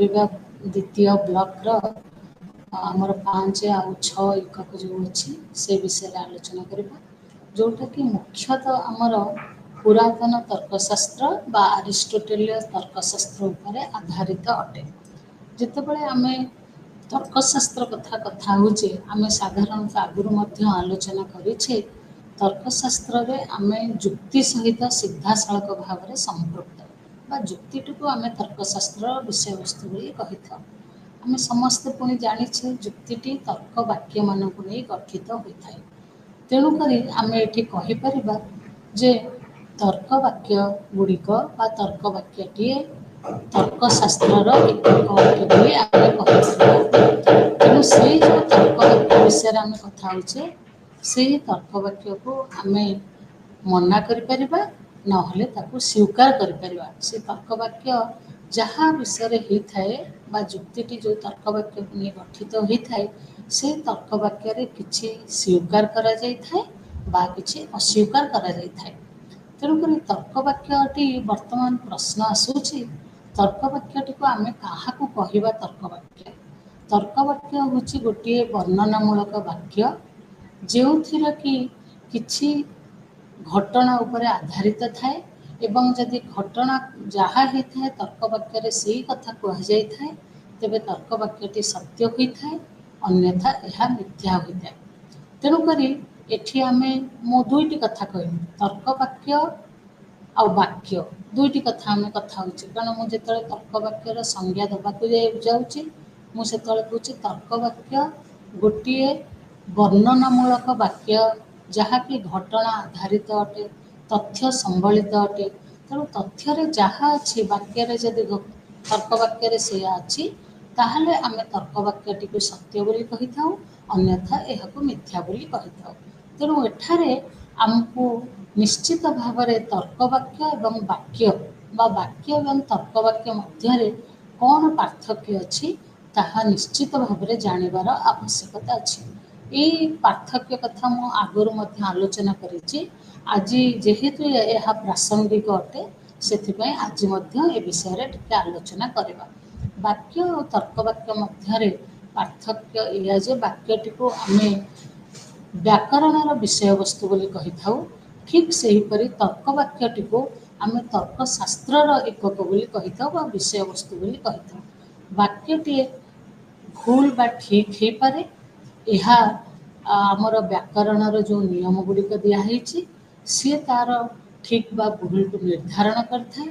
द्वितीय ब्लॉक आमर 5 आउ 6 एकक जो अच्छी से विषय आलोचना करवा जोटा कि मुख्यतः आमर पुरातन तर्कशास्त्र बा अरिस्टोटेलिय तर्कशास्त्र उपरे आधारित अटे। जितेबाला आम तर्कशास्त्र कथा होचे आम साधारणतः आगुरी आलोचना करें तर्कशास्त्र रे आम जुक्ति सहित सीधा सड़क भाव में संपृक्त बा जुक्तिटी को आम तर्कशास्त्र विषय वस्तु बोली कही था। आम समस्ते पुणी जाचे जुक्तिटी तर्क वाक्य मानक नहीं गठित होता है। तेणुक आम ये कहीपर जे तर्क वाक्य गुड़िक बा तर्क वाक्यटीए तर्कशास्त्र एक तेणु से जो तर्क वाक्य विषय आम कथा होचे से तर्क वाक्य को आम मना कर नहले ताकू स्वीकार कर से तर्क वाक्य जहाँ विषय होता है बा जुक्तिटी जो तर्क वाक्य को नहीं गठित होता है से तर्क वाक्य किसी स्वीकार करा जाय थाए बा किसी अस्वीकार करा जाय थाए। तेणुक तर्क वाक्यटी वर्तमान प्रश्न आसूची तर्क वाक्यटी को आम क्या कहवा तर्क वाक्य हूँ गोटे वर्णनामूलक वाक्य जो थी कि किछि घटना उपर आधारित थाए एवं जदि घटना जहाँ होता है तर्क वाक्य से ही कथा कहुई थाए तेबे तर्क वाक्यटी सत्य होता है अन्यथा यह मिथ्या होता है। तेणुक एठी आम मु दुईटी कथा कहमी तर्क वाक्य आ वाक्य दुईटी कथा आम कथा होचे कारण मुझे तर्क वाक्यर संज्ञा देवाक जाऊँगी मुझे कहूँ तर्क वाक्य गोटे वर्णनामूलक वाक्य जहाँकि घटना आधारित अटे तथ्य संबलित अटे। तेणु तथ्य जहाँ अच्छी वाक्य जदि तर्क वाक्य से अच्छी ताहले आम तर्क वाक्यटी को सत्य बोली कही था अन्यथा यह मिथ्या बोली कही था। तेणु एठारे आमको निश्चित भाव में तर्क वाक्य एवं वाक्य बा वाक्य एवं तर्क वाक्य मध्य कौन पार्थक्य अच्छी ताहा निश्चित भाव में जानवर आवश्यकता अच्छी। ये पार्थक्य कथा मु आगुरी आलोचना करी आज जेहेतु यह प्रासंगिक अटे से आज ए विषय टिके आलोचना करवा। वाक्य और तर्क वाक्य मध्य पार्थक्य या जे वाक्यटी को आम व्याकरण विषय वस्तु बोली कही था ठीक से ही परी तर्क वाक्यटी को आम तर्कशास्त्र एकक बोली कही था विषय वस्तु बोली कही था। वाक्यटी भूल बा ठीक हो पारे यह आमर व्याकरण जो नियम गुड़िक दिखाई सी तार ठीक बा भूल को निर्धारण करता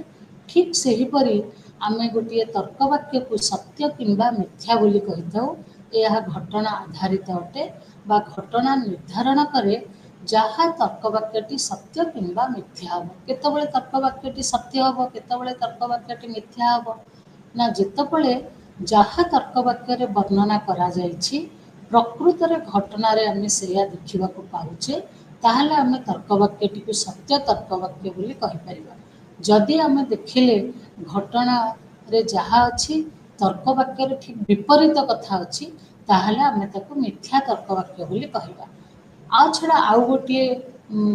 ठीक से ही परी आम गोटे तर्क वाक्य को सत्य किंबा मिथ्या बोली कही था यह घटना आधारित अटे बा घटना निर्धारण करे जहाँ तर्क वाक्यटी सत्य किंबा मिथ्या हम केतबेले तर्क वाक्यटी सत्य हम केतबेले तर्क वाक्यटी मिथ्या हम ना जितेबले जहाँ तर्क वाक्य वर्णना करा जायछि प्रकृत घटना आम से देखा पाचे ताहले आम तर्क वाक्यटी को सत्य तर्क वाक्य बोली कहीपर। जदि आम देखिले घटना रे जहाँ अच्छी तर्क वाक्य ठीक विपरीत कथा अच्छी ताहले आम ताको मिथ्या तर्क वाक्य बोली कहवा। आ छड़ा आउ गोटे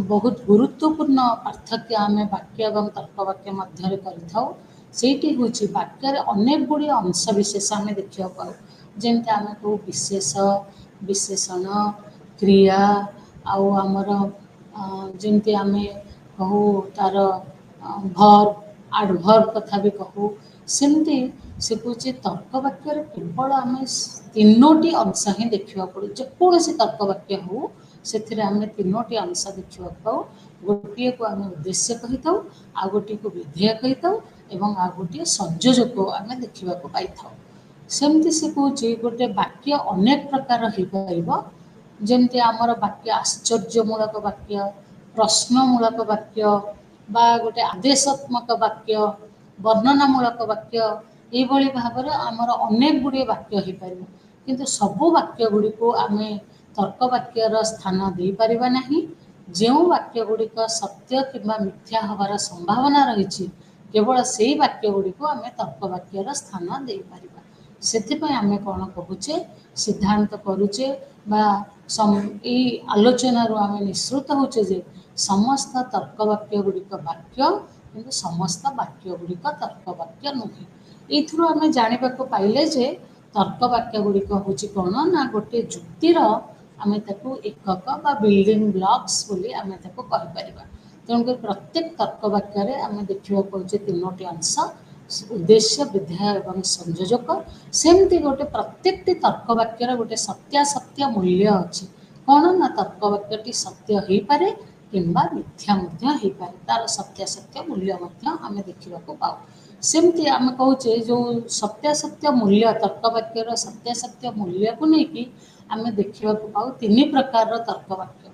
बहुत गुरुत्वपूर्ण पार्थक्य आम वाक्य एवं तर्क वाक्य मध्य करें सेठी हूँ वाक्य अनेक गुड़ी अंश विशेष आम देखा पाऊ जमी आम कहू विशेष विशेषण क्रिया आउ आमर जमी आम कहू तार भर्ब एडभर्ब कथा भी कहू सेमती से कौन तर्क वाक्य केवल आम तीनोटी अंश ही देखा पड़ू जेकोसी तर्क वाक्य हो से आम तीनोटी अंश देखा पाऊ गोटे को आम उद्देश्य कही था आ गोटे को विधेय कही था एवं आ गोटे संयोजक आम देखा पाई था। सेमती से कौन गोटे वाक्य अनेक प्रकार हो पार जमती आमर वाक्य आश्चर्यमूलक वाक्य प्रश्नमूलक वाक्य बा गोटे आदेशात्मक वाक्य वर्णनामूलक वाक्य ये भाव में आमर अनेक गुड़े वाक्य हो पार किंतु सबू वाक्य गुड़ी को आम तर्क वाक्यर स्थान दे पारिबा नहीं। जो वाक्य गुड़िक सत्य किंबा मिथ्या हबार संभावना रही केवल से ही वाक्य गुड़ी को आम तर्क वाक्यर स्थान दे पारिबा। सेथिपई आम कौन कहूचे सिद्धांत करुचे बा आलोचना आम निश्रुत होचे जे समस्त तर्क वाक्य गुड़िक वाक्य किंतु समस्त वाक्य गुड़िक तर्क वाक्य नुहे। ଏଇଥିରୁ ଆମେ ଜାଣିବାକୁ ପାଇଲେ ଯେ ତର୍କ ବାକ୍ୟ ଗୁଡ଼ିକ ହେଉଛି କ'ଣ ନା ଗୋଟେ ଯୁକ୍ତିର ଆମେ ତାକୁ ଏକକ ବା ବିଲ୍ଡିଂ ବ୍ଲକ୍ସ ବୋଲି ଆମେ ତାକୁ କହିପାରିବା। ତେଣୁକରି ପ୍ରତ୍ୟେକ ତର୍କ ବାକ୍ୟରେ ଆମେ ଦେଖିବାକୁ ପାଉଛେ ତିନୋଟି ଅଂଶ, ଉଦ୍ଦେଶ୍ୟ, ବିଧେୟ ଏବଂ ସଂଯୋଜକ। ସେମିତି ଗୋଟେ ପ୍ରତ୍ୟେକଟି ତର୍କ ବାକ୍ୟର ଗୋଟେ ସତ୍ୟାସତ୍ୟ ମୂଲ୍ୟ ଅଛି। କ'ଣ ନା ତର୍କ ବାକ୍ୟଟି ସତ୍ୟ ହେଇପାରେ କିମ୍ବା ମିଥ୍ୟା ମଧ୍ୟ ହେଇପାରେ, ତାର ସତ୍ୟାସତ୍ୟ ମୂଲ୍ୟ ମଧ୍ୟ ଆମେ ଦେଖିବାକୁ ପାଉ। ସେମିତି ଆମେ କହୁଛେ ଯେଉଁ ସତ୍ୟାସତ୍ୟ ମୂଲ୍ୟ, ତର୍କ ବାକ୍ୟର ସତ୍ୟାସତ୍ୟ ମୂଲ୍ୟକୁ ନେଇକି ଆମେ ଦେଖିବାକୁ ପାଉ ତିନି ପ୍ରକାରର ତର୍କ ବାକ୍ୟ।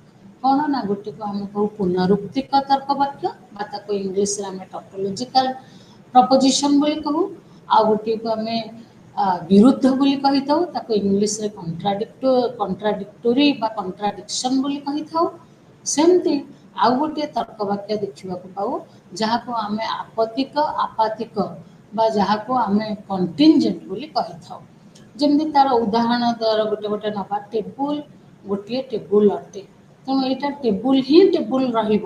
କ'ଣ ନା ଗୋଟିକୁ ଆମେ କହୁ ପୁନରୁକ୍ତିକ ତର୍କ ବାକ୍ୟ ବା ତାକୁ ଇଂଲିଶରେ ଆମେ ଟପୋଲୋଜିକାଲ ପ୍ରପୋଜିସନ୍ ବୋଲି କହୁ। ଆଉ ଗୋଟିଏକୁ ଆମେ ବିରୁଦ୍ଧ ବୋଲି କହିଥାଉ, ତାକୁ ଇଂଲିଶରେ କଣ୍ଟ୍ରାଡିକ୍ଟୋରୀ ବା କଣ୍ଟ୍ରାଡିକ୍ସନ୍ ବୋଲି କହିଥାଉ। ସେମିତି ଆଉ ଗୋଟିଏ ତର୍କ ବାକ୍ୟ ଦେଖିବାକୁ ପାଉ ଯାହାକୁ ଆମେ ଆପାତିକ ବା ଯାହାକୁ ଆମେ କଣ୍ଟିନଜେଣ୍ଟ ବୋଲି କହିଥାଉ। ଯେମିତି ତାର ଉଦାହରଣ ଦ୍ୱାରା ଗୋଟେ ନେବା, ଟେବୁଲ ଗୋଟିଏ ଟେବୁଲ ଅଟେ। ତେଣୁ ଏଇଟା ଟେବୁଲ ହିଁ ଟେବୁଲ ରହିବ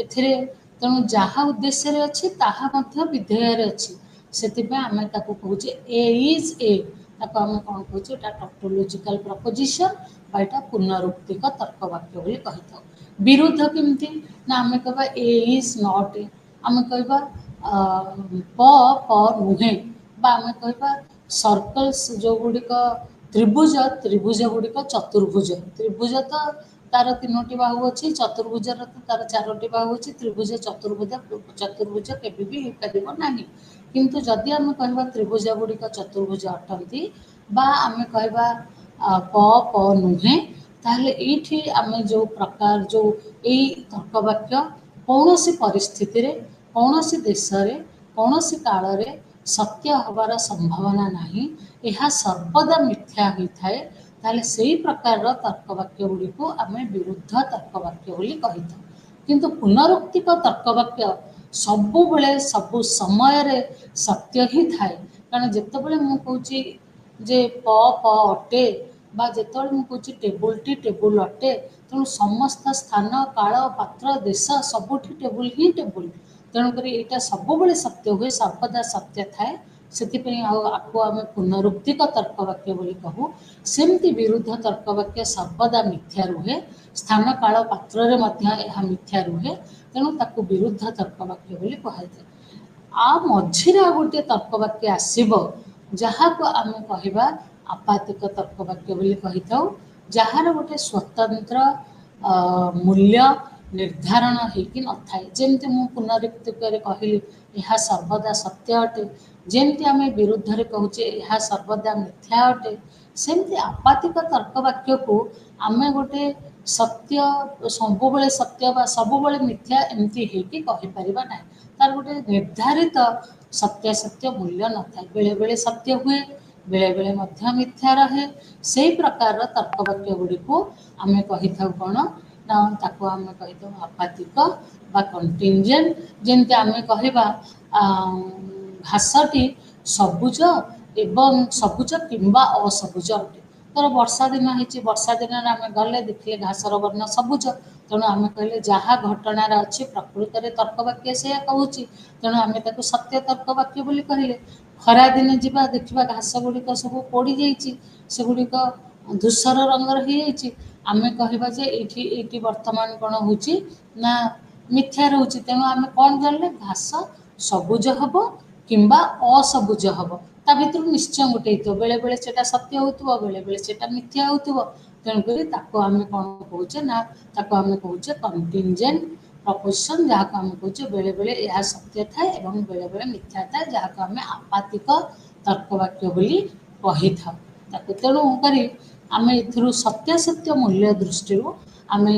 ଏଥିରେ, ତେଣୁ ଯାହା ଉଦ୍ଦେଶ୍ୟରେ ଅଛି ତାହା ମଧ୍ୟ ବିଧେୟରେ ଅଛି। ସେଥିପାଇଁ ଆମେ ତାକୁ କହୁଛେ ଏ ଇଜ୍ ଏ, ତାକୁ ଆମେ କ'ଣ କହୁଛେ, ଏଇଟା ଟପୋଲୋଜିକାଲ ପ୍ରପୋଜିସନ୍ ବା ଏଇଟା ପୁନରୁକ୍ତିକ ତର୍କ ବାକ୍ୟ ବୋଲି କହିଥାଉ। ବିରୁଦ୍ଧ କେମିତି ନା ଆମେ କହିବା ଏ ଇଜ୍ ନଟ୍ ଏ, ଆମେ କହିବା ପ ନୁହେଁ, ବା ଆମେ କହିବା ସର୍କଲ୍ସ ଯେଉଁଗୁଡ଼ିକ ତ୍ରିଭୁଜ ଗୁଡ଼ିକ ଚତୁର୍ଭୁଜ। ତ୍ରିଭୁଜ ତ ତାର ତିନୋଟି ବାହୁ ଅଛି, ଚତୁର୍ଭୁଜର ତ ତାର ଚାରୋଟି ବାହୁ ଅଛି। ତ୍ରିଭୁଜ ଚତୁର୍ଭୁଜ କେବେ ବି ହେଇପାରିବ ନାହିଁ। କିନ୍ତୁ ଯଦି ଆମେ କହିବା ତ୍ରିଭୁଜ ଗୁଡ଼ିକ ଚତୁର୍ଭୁଜ ଅଟନ୍ତି ବା ଆମେ କହିବା ପ ନୁହେଁ, ତାହେଲେ ଏଇଠି ଆମେ ଯେଉଁ ପ୍ରକାର ଏଇ ତର୍କ ବାକ୍ୟ କୌଣସି ପରିସ୍ଥିତିରେ, କୌଣସି ଦେଶରେ, କୌଣସି କାଳରେ ସତ୍ୟ ହେବାର ସମ୍ଭାବନା ନାହିଁ, ଏହା ସର୍ବଦା ମିଥ୍ୟା ହୋଇଥାଏ, ତାହେଲେ ସେହି ପ୍ରକାରର ତର୍କ ବାକ୍ୟ ଗୁଡ଼ିକୁ ଆମେ ବିରୁଦ୍ଧ ତର୍କ ବାକ୍ୟ ବୋଲି କହିଥାଉ। କିନ୍ତୁ ପୁନରୁକ୍ତିକ ତର୍କ ବାକ୍ୟ ସବୁବେଳେ ସବୁ ସମୟରେ ସତ୍ୟ ହିଁ ଥାଏ। କାରଣ ଯେତେବେଳେ ମୁଁ କହୁଛି ଯେ ପ ଅଟେ ବା ଯେତେବେଳେ ମୁଁ କହୁଛି ଟେବୁଲଟି ଟେବୁଲ ଅଟେ, ତେଣୁ ସମସ୍ତ ସ୍ଥାନ, କାଳ, ପାତ୍ର, ଦେଶ ସବୁଠି ଟେବୁଲ ହିଁ ଟେବୁଲ। ତେଣୁକରି ଏଇଟା ସବୁବେଳେ ସତ୍ୟ ହୁଏ, ସର୍ବଦା ସତ୍ୟ ଥାଏ। ସେଥିପାଇଁ ଆକୁ ଆମେ ପୁନରୁକ୍ତିକ ତର୍କ ବାକ୍ୟ ବୋଲି କହୁ। ସେମିତି ବିରୁଦ୍ଧ ତର୍କ ବାକ୍ୟ ସର୍ବଦା ମିଥ୍ୟା ରୁହେ, ସ୍ଥାନ, କାଳ, ପାତ୍ରରେ ମଧ୍ୟ ଏହା ମିଥ୍ୟା ରୁହେ, ତେଣୁ ତାକୁ ବିରୁଦ୍ଧ ତର୍କ ବାକ୍ୟ ବୋଲି କୁହାଯାଏ। ମଝିରେ ଆଉ ଗୋଟିଏ ତର୍କ ବାକ୍ୟ ଆସିବ ଯାହାକୁ ଆମେ କହିବା ଆପାତିକ ତର୍କ ବାକ୍ୟ ବୋଲି କହିଥାଉ, ଯାହାର ଗୋଟେ ସ୍ୱତନ୍ତ୍ର ମୂଲ୍ୟ ନିର୍ଦ୍ଧାରଣ ହେଇକି ନଥାଏ। ଯେମିତି ମୁଁ ପୁନରୁକ୍ତିକରେ କହିଲି ଏହା ସର୍ବଦା ସତ୍ୟ ଅଟେ, ଯେମିତି ଆମେ ବିରୁଦ୍ଧରେ କହୁଛେ ଏହା ସର୍ବଦା ମିଥ୍ୟା ଅଟେ, ସେମିତି ଆପାତିକ ତର୍କ ବାକ୍ୟକୁ ଆମେ ଗୋଟେ ସତ୍ୟ, ସବୁବେଳେ ସତ୍ୟ ବା ସବୁବେଳେ ମିଥ୍ୟା ଏମିତି ହେଇକି କହିପାରିବା ନାହିଁ। ତାର ଗୋଟେ ନିର୍ଦ୍ଧାରିତ ସତ୍ୟାସତ୍ୟ ମୂଲ୍ୟ ନଥାଏ। ବେଳେବେଳେ ସତ୍ୟ ହୁଏ, ବେଳେବେଳେ ମଧ୍ୟ ମିଥ୍ୟା ରହେ। ସେଇ ପ୍ରକାରର ତର୍କ ବାକ୍ୟ ଗୁଡ଼ିକୁ ଆମେ କହିଥାଉ କ'ଣ ନା ତାକୁ ଆମେ କହିଥାଉ ଆପାତିକ ବା କଣ୍ଟିନଜେଣ୍ଟ। ଯେମିତି ଆମେ କହିବା ଘାସଟି ସବୁଜ ଏବଂ ସବୁଜ କିମ୍ବା ଅସବୁଜ ଅଟେ। ଧର ବର୍ଷା ଦିନ ହେଇଛି, ବର୍ଷା ଦିନରେ ଆମେ ଗଲେ ଦେଖିଲେ ଘାସର ବର୍ଣ୍ଣ ସବୁଜ, ତେଣୁ ଆମେ କହିଲେ ଯାହା ଘଟଣାରେ ଅଛି ପ୍ରକୃତରେ ତର୍କ ବାକ୍ୟ ସେଇଆ କହୁଛି, ତେଣୁ ଆମେ ତାକୁ ସତ୍ୟ ତର୍କ ବାକ୍ୟ ବୋଲି କହିଲେ। ଖରାଦିନେ ଯିବା, ଦେଖିବା ଘାସ ଗୁଡ଼ିକ ସବୁ ପୋଡ଼ିଯାଇଛି, ସେଗୁଡ଼ିକ ଧୂସର ରଙ୍ଗର ହେଇଯାଇଛି, ଆମେ କହିବା ଯେ ଏଇଠି ବର୍ତ୍ତମାନ କ'ଣ ହେଉଛି ନା ମିଥ୍ୟା ରହୁଛି। ତେଣୁ ଆମେ କ'ଣ ଜାଣିଲେ, ଘାସ ସବୁଜ ହେବ କିମ୍ବା ଅସବୁଜ ହେବ, ତା ଭିତରୁ ନିଶ୍ଚୟ ଗୋଟେ ହେଇଥିବ। ବେଳେବେଳେ ସେଇଟା ସତ୍ୟ ହେଉଥିବ, ବେଳେବେଳେ ସେଇଟା ମିଥ୍ୟା ହେଉଥିବ। ତେଣୁକରି ତାକୁ ଆମେ କ'ଣ କହୁଛେ ନା ତାକୁ ଆମେ କହୁଛେ କଣ୍ଟିନଜେଣ୍ଟ ପ୍ରପୋଜିସନ୍, ଯାହାକୁ ଆମେ କହୁଛେ ବେଳେବେଳେ ଏହା ସତ୍ୟ ଥାଏ ଏବଂ ବେଳେବେଳେ ମିଥ୍ୟା ଥାଏ, ଯାହାକୁ ଆମେ ଆପାତିକ ତର୍କ ବାକ୍ୟ ବୋଲି କହିଥାଉ ତାକୁ। ତେଣୁ କରି ଆମେ ଏଥିରୁ ସତ୍ୟାସତ୍ୟ ମୂଲ୍ୟ ଦୃଷ୍ଟିରୁ ଆମେ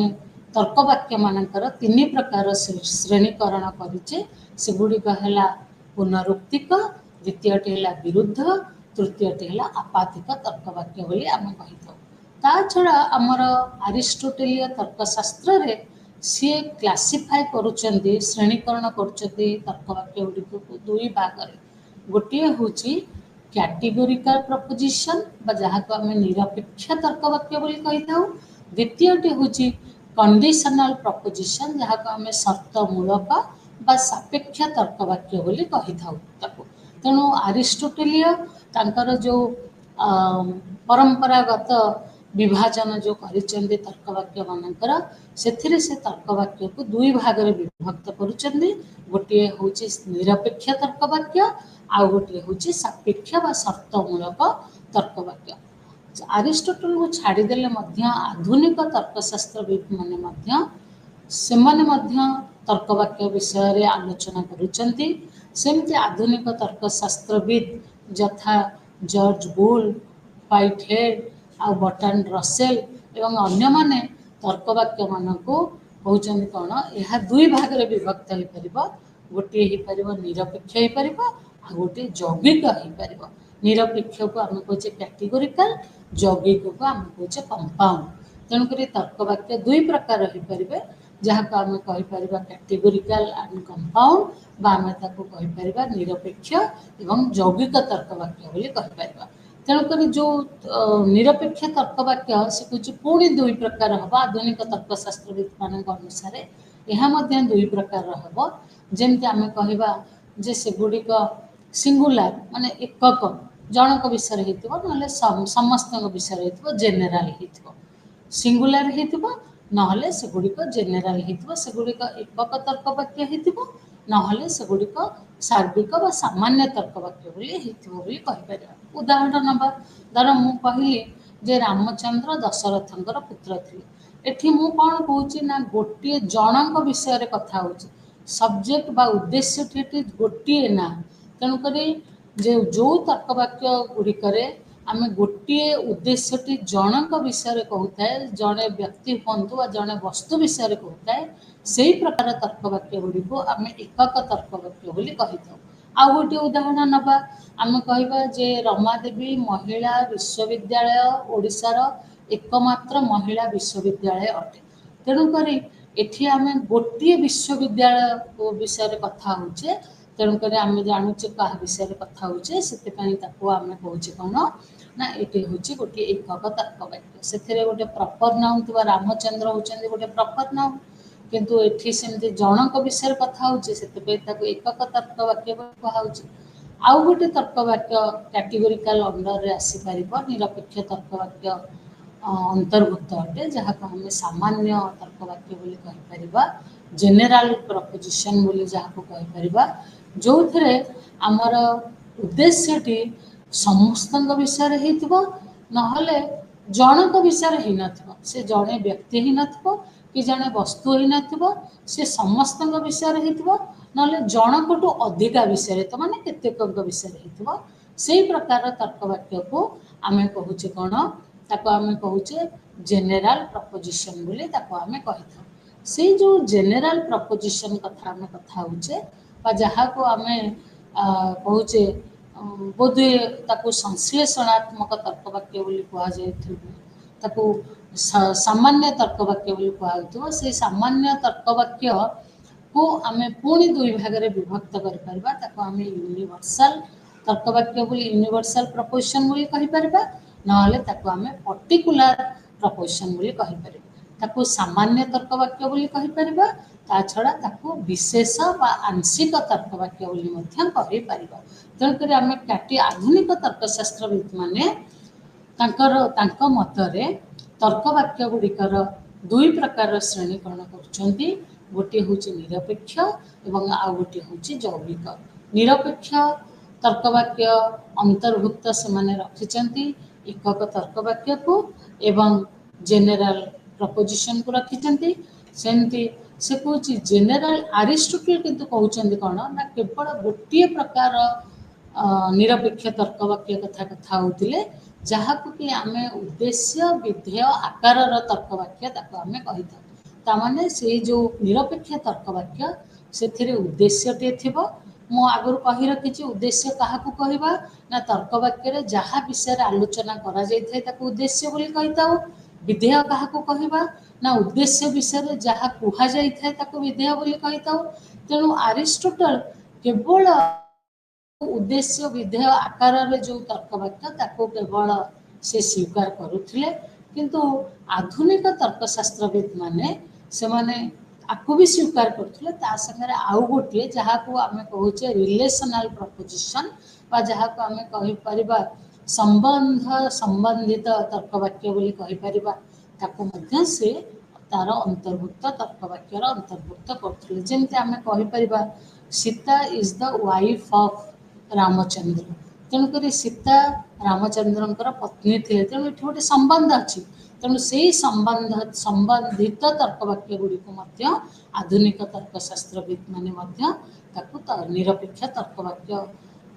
ତର୍କ ବାକ୍ୟ ମାନଙ୍କର ତିନି ପ୍ରକାର ଶ୍ରେଣୀକରଣ କରିଛେ। ସେଗୁଡ଼ିକ ହେଲା ପୁନରୁକ୍ତିକ, ଦ୍ୱିତୀୟଟି ହେଲା ବିରୁଦ୍ଧ, ତୃତୀୟଟି ହେଲା ଆପାତିକ ତର୍କ ବାକ୍ୟ ବୋଲି ଆମେ କହିଥାଉ। ତା ଛଡ଼ା ଆମର ଆରିଷ୍ଟୋଟେଲୀୟ ତର୍କଶାସ୍ତ୍ରରେ ସିଏ କ୍ଲାସିଫାଏ କରୁଛନ୍ତି, ଶ୍ରେଣୀକରଣ କରୁଛନ୍ତି ତର୍କ ବାକ୍ୟ ଗୁଡ଼ିକୁ ଦୁଇ ଭାଗରେ। ଗୋଟିଏ ହେଉଛି କ୍ୟାଟେଗୋରିକାଲ ପ୍ରପୋଜିସନ୍ ବା ଯାହାକୁ ଆମେ ନିରପେକ୍ଷ ତର୍କ ବାକ୍ୟ ବୋଲି କହିଥାଉ। ଦ୍ୱିତୀୟଟି ହେଉଛି କଣ୍ଡିସନାଲ ପ୍ରପୋଜିସନ୍, ଯାହାକୁ ଆମେ ସର୍ତ୍ତମୂଳକ ବା ସାପେକ୍ଷ ତର୍କ ବାକ୍ୟ ବୋଲି କହିଥାଉ ତାକୁ। तेणु आरिस्टोटेलीय तांकर जो परंपरागत विभाजन जो करिसेंती तर्कवाक्य मानकर सेथिरे से तर्कवाक्य को दुई भाग रे विभक्त करूचंदी। गोटे होची निरपेक्ष तर्कवाक्य आ गोटे होची सापेक्ष बा शर्तमूलक तर्कवाक्य। आरिस्टोटल को छाड़ीदेले मध्य आधुनिक तर्कशास्त्रविद माने मध्य सेमाने मध्य तर्कवाक्य विषय रे आलोचना करूचंती। सेमती आधुनिक तर्कशास्त्रविद यथा जॉर्ज बुल, व्हाइटहेड आ बर्ट्रांड रसेल एवं अन्य माने तर्कवाक्य मानक कहउचंदी कोन यह दुई भाग रे विभक्त हो परिबो। गोटे ही परिबो निरपेक्ष हो परिबो आ गोटे यौगिक हो परिबो। निरपेक्ष को आम कहचे कैटेगोरिकल, यौगिक को आम कहचे कंपाउंड। तेणुकरी तर्कवाक्य दुई प्रकार हो परिबे, जहाँ को आम कहि परिबा कैटेगोरिकल एंड कंपाउंड बा आम ताको कहि परिबा निरपेक्ष एवं यौगिक तर्कवाक्य बोली कहि परिबा। तेणुकरी जो निरपेक्ष तर्कवाक्य से कुछ पुणी दुई प्रकार हम आधुनिक तर्कशास्त्रविद मान अनुसार यह दुई प्रकार हम जमती आम कहवा जे से गुड़िक सिंगुलार माने एकक जनक विषय होते समस्त विषय हो जेनेल हो सिंगुलार होते से गुड़िक जेनेल से गुड़िक एकक तर्कवाक्य होते से गुड़िक सार्विक व सामान्य तर्कवाक्य बोली कहीपर। उदाहरण नवा धर मु कहली जे रामचंद्र दशरथंकर पुत्र थे। एठी मु कौन कहूँ ना गोटे जनक विषय कथा हो सब्जेक्ट बा उद्देश्य गोटे ना। तेणुक जो तर्कवाक्य गुड़िक आम गोटे उद्देश्य जनक विषय कहूए जड़े व्यक्ति हूँ जड़े वस्तु विषय कहूए से प्रकार तर्कवाक्य गुड़िक आम एकक तर्कवाक्य बोली कही था। आउ गोटे उदाहरण नवा आम कहवा जे रमादेवी महिला विश्वविद्यालय ओडिशार एकमात्र महिला विश्वविद्यालय अटे। तेणुक एठी आम गोटे विश्वविद्यालय विषय कथा होचे। तेणुक आम जानूचे क्या विषय कथा होचे से आम कहूचे कौन ना ये हूँ गोटे एकक तर्कवाक्य। से गोटे प्रपर नाउन थी रामचंद्र होती गोटे प्रपर नाउन किंतु एठी सेमती जनक विषय कथा होचे से एकक तर्कवाक्य कहुचे। आउ गोटे तर्कवाक्य कैटेगोरिकल अंडर रे आसी परिबो निरपेक्ष तर्कवाक्य अंतर्भुक्त अटे जहाँ को आम सामान्य तर्कवाक्य बोली कहि परिबा जेनेराल प्रपोजिशन बोली जहाँ को कहि परिबा जो थे आमर उद्देश्यटी समस्त विषय होइतिबो नहले जनक विषय ही नथिबो से जड़े व्यक्ति ही नथिबो कि जड़े वस्तु ही नथिबो से समस्त विषय होइतिबो नहले जनकटू अधिका विषय तो माने केतेक विषय होइतिबो। से प्रकार तर्कवाक्य को आम कहूचे कौन ताको आम कहूचे जेनेराल प्रपोजिशन बोली ताको आम कही था। से जो जेनेराल प्रपोजिशन कथा आम कथा होचे जहाँ को आम कहूचे बोधे ताको संश्लेषणात्मक तर्कवाक्य बोली कहुए सामान्य तर्कवाक्य बोली कहुए से सामान्य तर्कवाक्य को आम पुणी दुई भाग में विभक्त कर आम यूनिवर्सल तर्कवाक्य बोली यूनिवर्सल प्रपोजिशन बोली कहीपर नहले ताको आम पर्टिकुलर प्रपोजिशन बोली कहीपर ताको सामान्य तर्कवाक्य बोली कहीपर ता छड़ा ताको विशेष बा आंशिक तर्कवाक्य बोली मध्य कहीपर। तेणुक आम आधुनिक तर्कशास्त्रविद माने तांको मतरे तर्कवाक्य गुड़िकर दुई प्रकार श्रेणीकरण कर गोटे हूँ निरपेक्ष एवं आउ गोटे हूँ यौगिक। निरपेक्ष तर्कवाक्य अंतर्भुक्त से माने रखिचंती एकक तर्कवाक्य को एवं जेनेराल प्रपोजिशन को रखिचंती। सेमती से कहूँ जेनेराल आरिस्टोटल किंतु कहउचंदी कौन ना केवल गोटे प्रकार निरपेक्ष तर्कवाक्य कथा होतिले जहाँ को कि आम उद्देश्य विधेय आकार तर्कवाक्य आम कही था। तामाने से जो निरपेक्ष तर्कवाक्य से उद्देश्यटे थिबो मु आगु कही रखी उद्देश्य क्या कहवा ना तर्कवाक्य जहाँ विषय आलोचना करा जाइथाय ताको उद्देश्य बोली कही था। विधेय क्या कहवा ना उद्देश्य विषय जहाँ कुहा जाइथाय ताको विधेय बोली कही था। तेणु आरिस्टोटल केवल उद्देश्य विधेय आकार जो तर्कवाक्य ताको केवल से स्वीकार करुथिले किंतु आधुनिक तर्कशास्त्रविद माने से माने आकु भी स्वीकार करथिले ता संगे आउ गोटे जहाको आमे कहूचे रिलेशनल प्रपोजिशन बा जहाको आमे कहि परिबा संबंध संबंधित तर्क वाक्य बोली कहि परिबा ताको मध्य से तार अंतर्भुक्त तर्क वाक्यर अंतर्भुक्त करथिले जेमते आमे कहि परिबा Sita is the wife of Ramchandra तेणुक सीता रामचंद्रंकर पत्नी थे तेणु ये गोटे संबंध अच्छी तेणु से संबंध संबंधित तर्क वाक्य गुड़िक आधुनिक तर्कशास्त्रविद मैंने निरपेक्ष तर्क वाक्य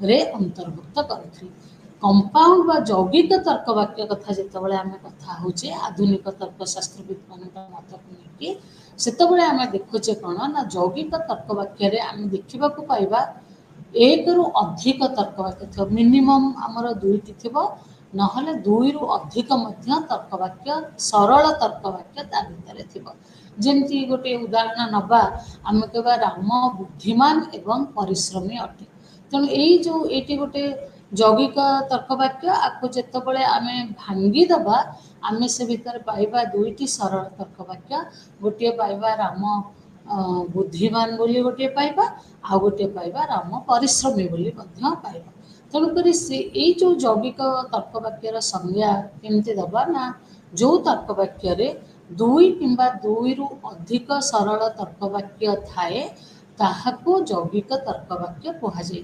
रे अंतर्भुक्त करथिले कंपाउंड बा यौगिक तर्क वाक्य कथा जितेबाला आम कथा होचे आधुनिक तर्कशास्त्रविद मान मत को लेकिन सेतबेले आम देखुचे कौन ना यौगिक तर्क वाक्य आम देखा पाइबा एक रु अधिक तर्क वाक्य थो मिनिमम आमर दुईटी थो नहले दुई रु अधिक मध्य तर्क वाक्य सरल तर्क वाक्य ता भितर थो जमती गोटे उदाहरण नवा आम कहवा राम बुद्धिमान एवं परिश्रमी अटे तेणु यही जो ये गोटे यौगिक तर्क वाक्य आपको जितेबाला आम भांगीदबा आम से भितर पाइबा दुईटी सरल तर्क वाक्य गोटे पाइबा राम बुद्धिमान बोली गोटे पाइबा आ गोटे पाइबा राम परिश्रमी बोली पाइबा तेणुक से यही जो यौगिक तर्क वाक्यर संज्ञा केमती दबा ना जो तर्क वाक्य दुई किंबा दुई रु अधिक सरल तर्क वाक्य थाए ताहाको यौगिक तर्क वाक्य कहुए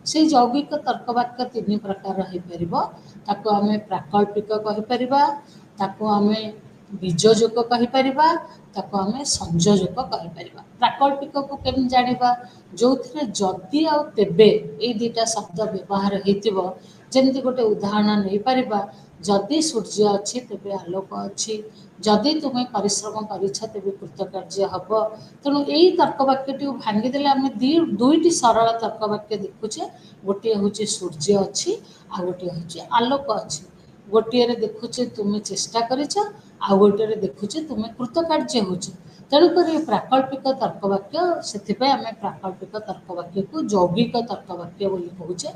से यौगिक तर्क वाक्य तीन प्रकार हो पार आम प्राकल्पिक कहीपर आम बीजयोजक कहीपर आम संयोजक कहीपर प्राकल्पिक को केम जाना जो थे जदि आ तेबे ये दुटा शब्द व्यवहार होमती गोटे उदाहरण नहीं पार जदि सूर्य अच्छी तेबे आलोक अच्छी जदि तुम्हें परिश्रम करे कृतकार्य हम तेणु यही तर्क वाक्य भांगीदे आम दुईटी सरल तर्क वाक्य देखुचे गोटे हूँ सूर्य अच्छी आ गोटे हूँ आलोक अच्छी गोटे देखुचे तुम्हें चेष्टा करिछ आ गोटे देखुचे तुम्हें कृतकार्य हो तेणुक प्राकल्पिक तर्क वाक्य से आम प्राकल्पिक तर्क वाक्य को यौगिक तर्क वाक्य बोली कहूचे